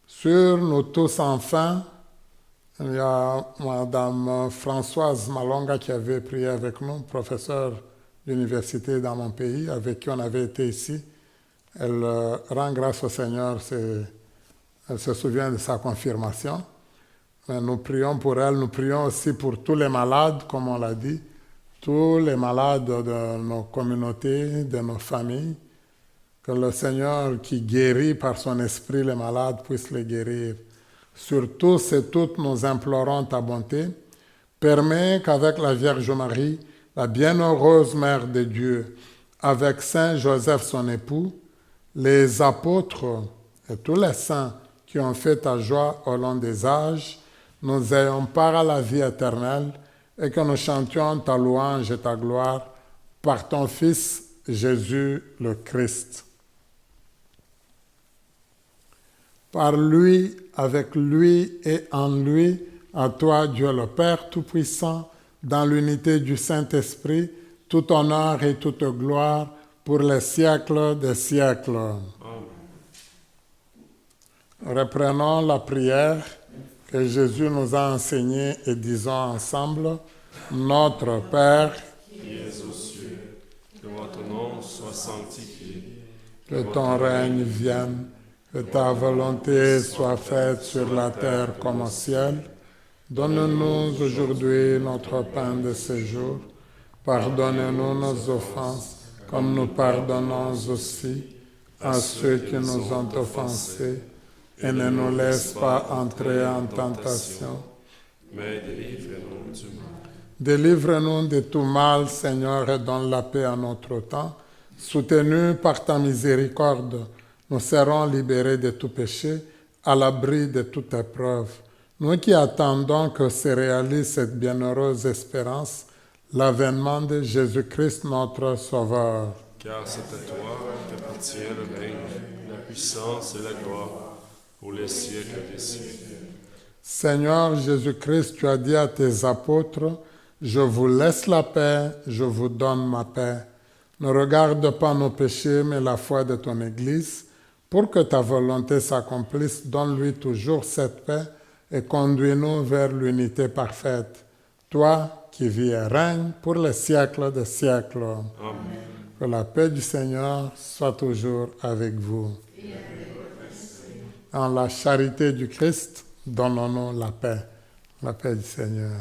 Sur nous tous enfin, il y a Madame Françoise Malonga qui avait prié avec nous, professeure d'université dans mon pays, avec qui on avait été ici. Elle rend grâce au Seigneur, elle se souvient de sa confirmation. Mais nous prions pour elle, nous prions aussi pour tous les malades, comme on l'a dit, tous les malades de nos communautés, de nos familles, que le Seigneur qui guérit par son esprit les malades puisse les guérir. Sur tous et toutes, nous implorons ta bonté. Permets qu'avec la Vierge Marie, la bienheureuse Mère de Dieu, avec Saint Joseph son époux, les apôtres et tous les saints qui ont fait ta joie au long des âges, nous ayons part à la vie éternelle et que nous chantions ta louange et ta gloire par ton Fils Jésus le Christ. Par lui, avec lui et en lui, à toi, Dieu le Père Tout-Puissant, dans l'unité du Saint-Esprit, tout honneur et toute gloire pour les siècles des siècles. Amen. Reprenons la prière que Jésus nous a enseignée et disons ensemble, Notre Père, Qui es aux cieux, que votre nom soit sanctifié, que ton règne vienne, que ta volonté soit faite sur la terre comme au ciel. Donne-nous aujourd'hui notre pain de ce jour. Pardonne-nous nos offenses, comme nous pardonnons aussi à ceux qui nous ont offensés. Et ne nous laisse pas entrer en tentation, mais délivre-nous du mal. Délivre-nous de tout mal, Seigneur, et donne la paix à notre temps. Soutenus par ta miséricorde, nous serons libérés de tout péché, à l'abri de toute épreuve. Nous qui attendons que se réalise cette bienheureuse espérance, l'avènement de Jésus-Christ notre Sauveur. Car c'est à toi qu'appartient le règne, la puissance et la gloire, pour les siècles des siècles. Seigneur Jésus-Christ, tu as dit à tes apôtres, « Je vous laisse la paix, je vous donne ma paix. Ne regarde pas nos péchés, mais la foi de ton Église. Pour que ta volonté s'accomplisse, donne-lui toujours cette paix et conduis-nous vers l'unité parfaite. Toi qui vis et règnes pour les siècles des siècles. Amen. Que la paix du Seigneur soit toujours avec vous. En la charité du Christ, donnons-nous la paix du Seigneur.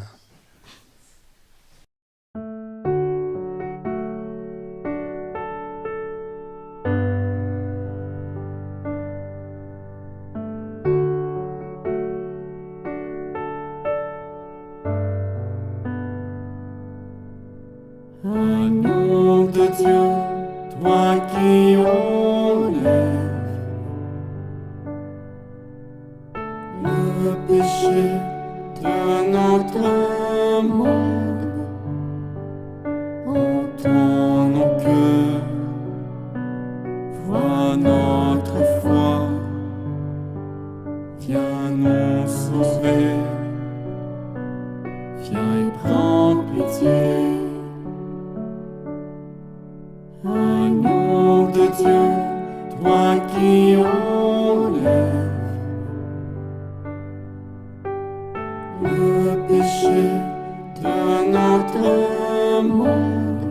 Agneau de Dieu, toi qui enlèves le péché de notre monde. Entends nos cœurs, vois notre foi, viens nous sauver, viens et prends pitié. Agneau de Dieu, toi qui enlèves le péché de notre monde,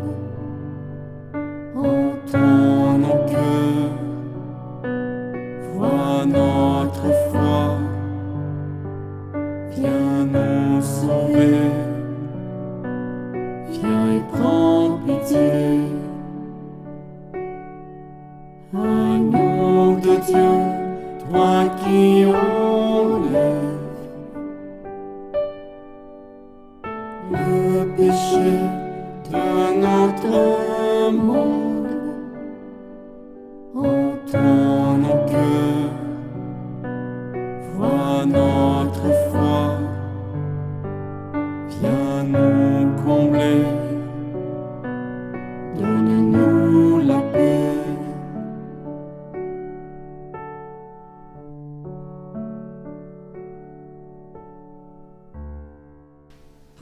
entends nos cœurs, vois notre foi, viens nous sauver, viens et prends pitié. Agneau de Dieu, toi qui enlèves le péché de notre monde, entends nos cœurs, vois notre foi, viens nous combler, donne-nous la paix.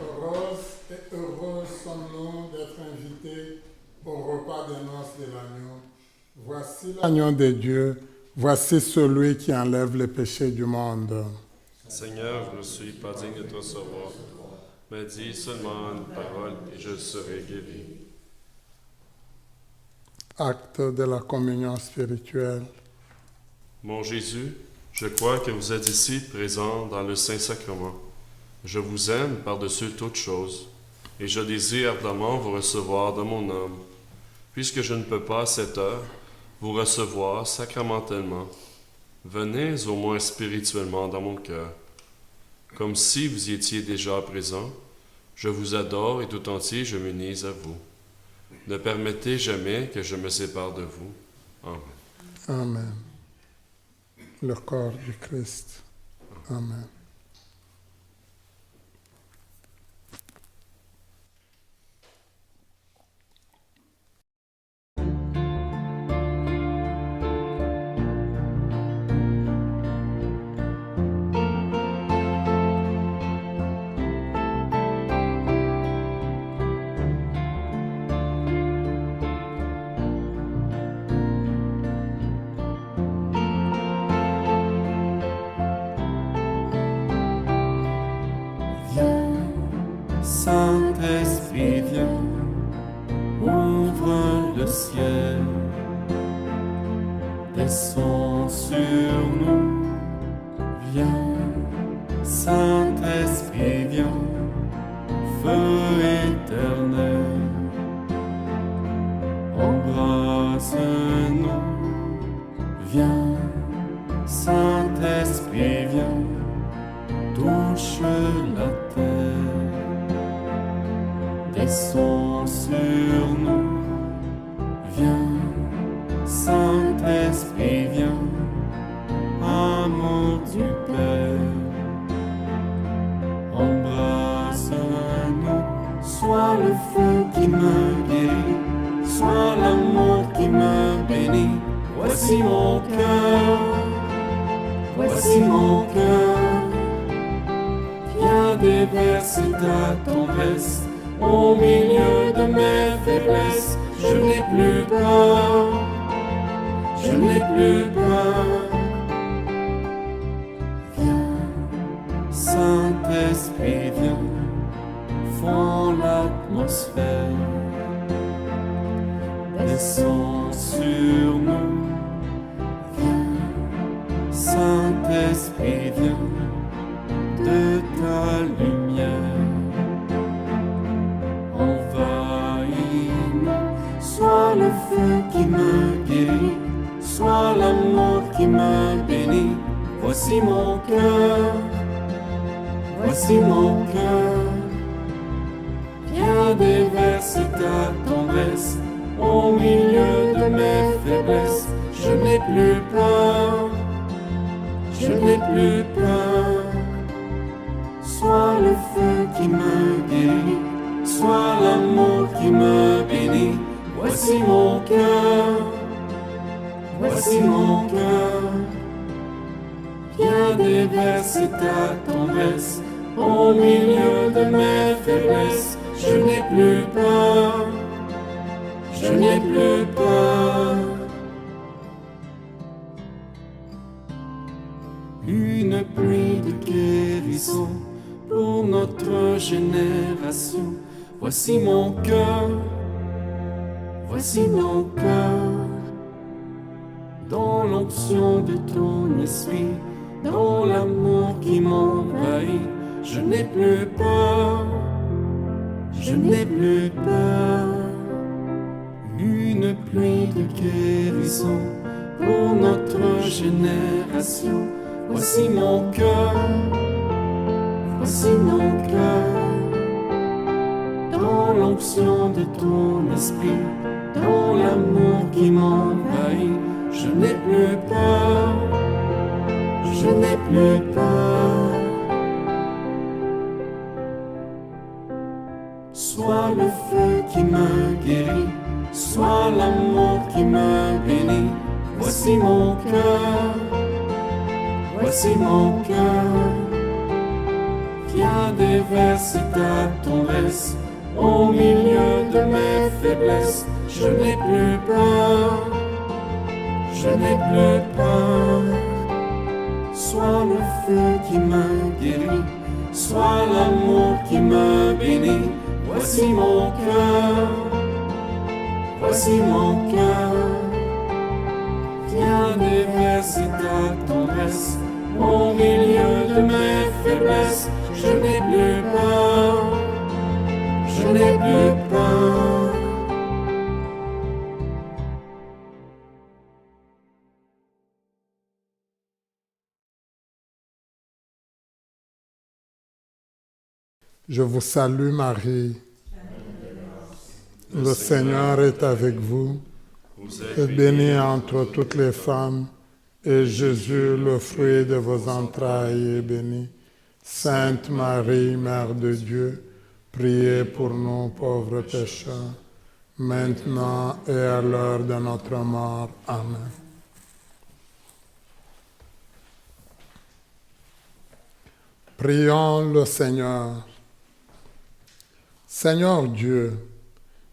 Heureuses et heureux sommes-nous d'être invités au repas des noces de l'agneau. Voici l'agneau de Dieu, voici celui qui enlève les péchés du monde. Seigneur, je ne suis pas digne de te recevoir, mais dis seulement une parole et je serai guéri. Acte de la communion spirituelle. Mon Jésus, je crois que vous êtes ici présent dans le Saint-Sacrement. Je vous aime par-dessus toutes choses, et je désire ardemment vous recevoir dans mon âme. Puisque je ne peux pas à cette heure vous recevoir sacramentellement, venez au moins spirituellement dans mon cœur. Comme si vous y étiez déjà présent, je vous adore et tout entier je m'unis à vous. Ne permettez jamais que je me sépare de vous. Amen. Amen. Le corps du Christ. Amen. Saint-Esprit, viens, ouvre le ciel, descends sur nous, viens, Saint-Esprit, viens, feu éternel, embrasse-nous, viens, Saint-Esprit, viens, touche la terre. Descends sur nous, viens, Saint-Esprit, viens, amour du Père, embrasse-nous, sois le feu qui me guérit, sois l'amour qui me bénit, voici mon cœur, voici mon cœur, viens déverser ta tendresse. Au milieu de mes faiblesses, je n'ai plus peur, je n'ai plus peur. Viens, Saint-Esprit, viens, fonds l'atmosphère, descends sur nous, viens, Saint-Esprit, viens, de ta lumière. Sois le feu qui me guérit, sois l'amour qui me bénit. Voici mon cœur, voici mon cœur. Viens déverser ta tendresse au milieu de mes faiblesses. Je n'ai plus peur, je n'ai plus peur. Sois le feu feu qui me guérit, soit l'amour qui me bénit. Voici mon cœur, voici mon cœur. Viens déverser ta tendresse au milieu de mes faiblesses. Je n'ai plus peur, je n'ai plus peur. Une pluie de guérison pour notre génération. Voici mon cœur, voici mon cœur. Dans l'onction de ton esprit, dans l'amour qui m'envahit, je n'ai plus peur, je n'ai plus peur. Une pluie de guérison pour notre génération. Voici mon cœur, voici mon cœur. Dans l'onction de ton esprit, dans l'amour qui m'envahit, je n'ai plus peur, je n'ai plus peur. Soit le feu qui me guérit, soit l'amour qui me bénit. Voici mon cœur, voici mon cœur. Viens déverser ta tendresse au milieu de mes faiblesses. Je n'ai plus peur, je n'ai plus peur. Soit le feu qui me guérit, soit l'amour qui me bénit. Voici mon cœur, voici mon cœur. Viens déverser ta tendresse au milieu de mes faiblesses. Je n'ai plus peur, je n'ai plus peur. Je vous salue Marie. Le Seigneur est avec vous. Vous Et êtes bénie entre toutes les femmes, et Jésus, le fruit de vos entrailles, est béni. Sainte Marie, Mère de Dieu, priez pour nous pauvres pécheurs, maintenant et à l'heure de notre mort. Amen. Prions le Seigneur. Seigneur Dieu,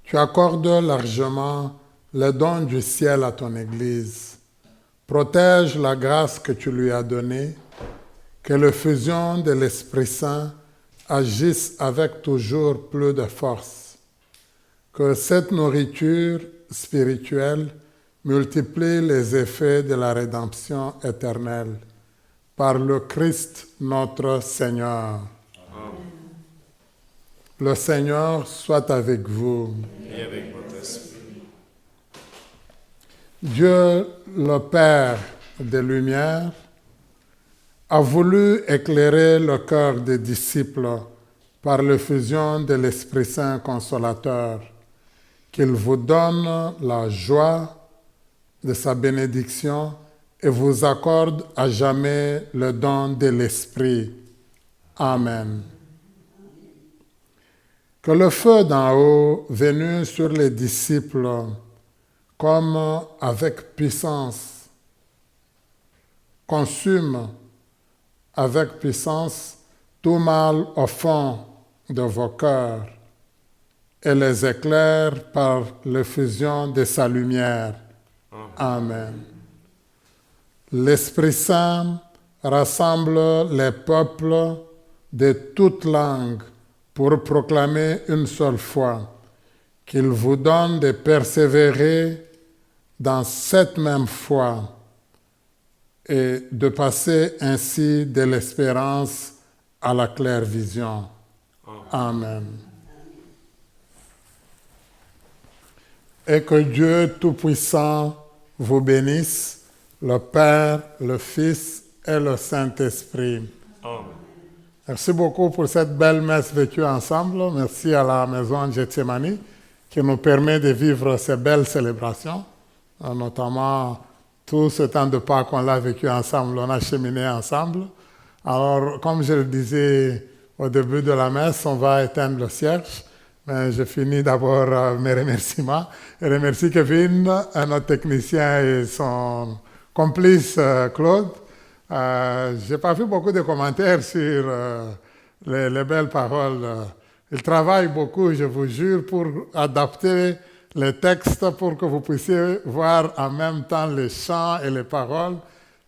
tu accordes largement le don du ciel à ton Église. Protège la grâce que tu lui as donnée, que l'effusion de l'Esprit Saint agisse avec toujours plus de force. Que cette nourriture spirituelle multiplie les effets de la rédemption éternelle. Par le Christ notre Seigneur. Le Seigneur soit avec vous. et avec votre esprit. Dieu, le Père des Lumières, a voulu éclairer le cœur des disciples par l'effusion de l'Esprit Saint consolateur, qu'il vous donne la joie de sa bénédiction et vous accorde à jamais le don de l'Esprit. Amen. Que le feu d'en haut, venu sur les disciples, comme avec puissance, consume avec puissance tout mal au fond de vos cœurs et les éclaire par l'effusion de sa lumière. Amen. L'Esprit Saint rassemble les peuples de toutes langues pour proclamer une seule foi, qu'il vous donne de persévérer dans cette même foi et de passer ainsi de l'espérance à la claire vision. Amen. Et que Dieu Tout-Puissant vous bénisse, le Père, le Fils et le Saint-Esprit. Amen. Merci beaucoup pour cette belle messe vécue ensemble. Merci à la maison Gethsemane qui nous permet de vivre ces belles célébrations, notamment tout ce temps de Pâques qu'on l'a vécu ensemble, on a cheminé ensemble. Alors, comme je le disais au début de la messe, on va éteindre le cierge. Mais je finis d'abord mes remerciements. Je remercie Kevin, notre technicien et son complice Claude. Je n'ai pas vu beaucoup de commentaires sur les belles paroles. Il travaille beaucoup, je vous jure, pour adapter les textes pour que vous puissiez voir en même temps les chants et les paroles.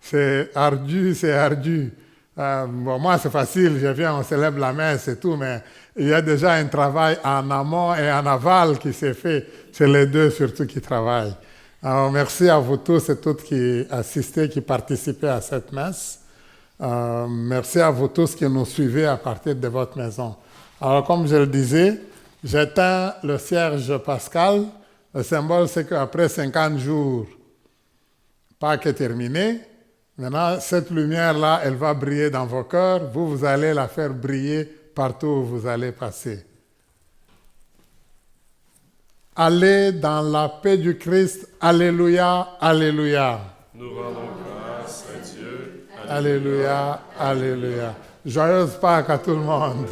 C'est ardu, c'est ardu. Bon, moi, c'est facile, je viens, on célèbre la messe et tout, mais il y a déjà un travail en amont et en aval qui s'est fait. C'est les deux surtout qui travaillent. Alors, merci à vous tous et toutes qui assistez, qui participez à cette messe. Merci à vous tous qui nous suivez à partir de votre maison. Alors, comme je le disais, j'éteins le cierge pascal. Le symbole, c'est qu'après 50 jours, Pâques est terminé. Maintenant, cette lumière-là, elle va briller dans vos cœurs. Vous allez la faire briller partout où vous allez passer. Allez dans la paix du Christ. Alléluia, alléluia. Nous rendons grâce à Dieu. Alléluia, alléluia. Joyeuse Pâques à tout le monde.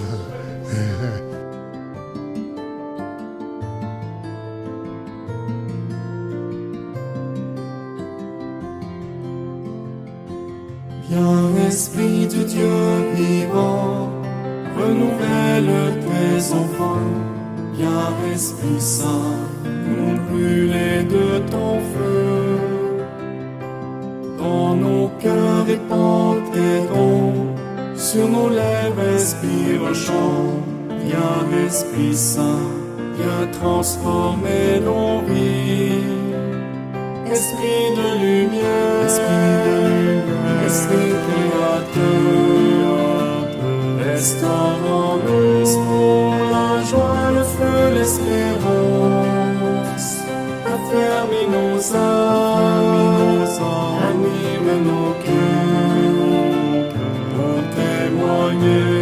Viens, Esprit de Dieu vivant, renouvelle tes enfants. Viens, Esprit Saint, nous brûler de ton feu. Dans nos cœurs répand tes dons, sur nos lèvres expire le chant. Viens, Esprit Saint, viens transformer nos vies. Esprit de lumière, Esprit créateur, restaure-nous pour la joie, le feu, l'espérance. Affermis nos âmes, anime nos cœurs, pour témoigner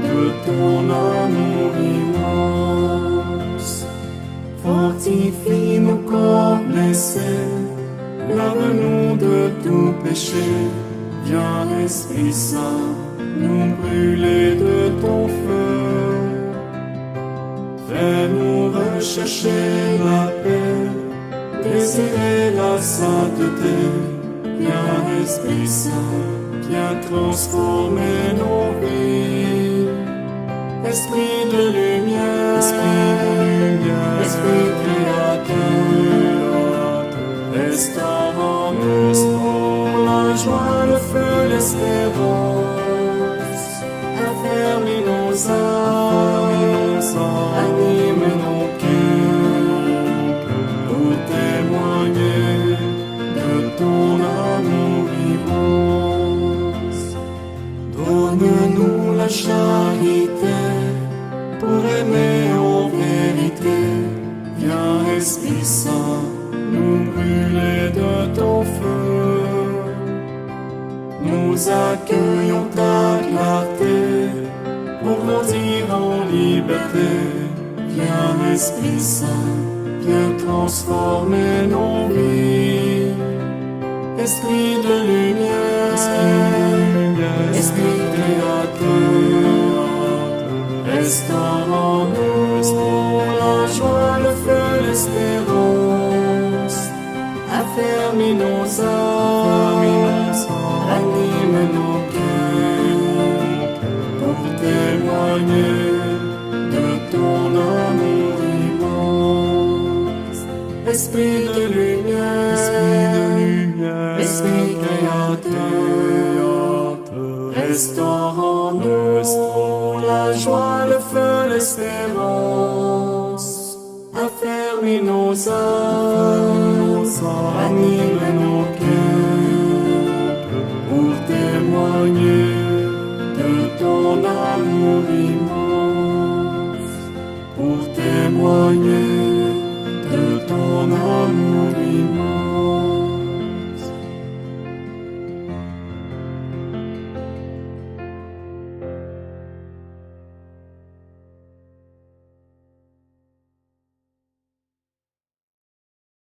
de ton amour immense. Fortifie nos corps blessés, lave-nous de tout péché. Viens, Esprit Saint, nous brûler de ton feu. Fais-nous rechercher la paix, désirer la sainteté. Viens, Esprit Saint, viens transformer nos vies. Esprit de lumière, Esprit créateur, restaure-nous pour la joie, le feu, l'espérance. Affermis nos âmes, anime nos cœurs, pour témoigner de ton amour immense. Donne-nous la charité pour aimer en vérité. Viens, Esprit Saint, nous brûler de ton feu. Nous accueillons ta clarté pour grandir en liberté. Viens, Esprit Saint, viens transformer nos vies. Esprit de lumière, Esprit créateur, restaure-nous pour la joie, le feu, l'espérance. Affermis nos âmes, anime nos cœurs, pour témoigner de ton amour immense. Esprit de lumière, Esprit créateur, restaure-nous pour la joie, le feu, l'espérance. Affermis nos âmes, anime nos cœurs, pour témoigner de ton amour immense. Pour témoigner de ton amour immense.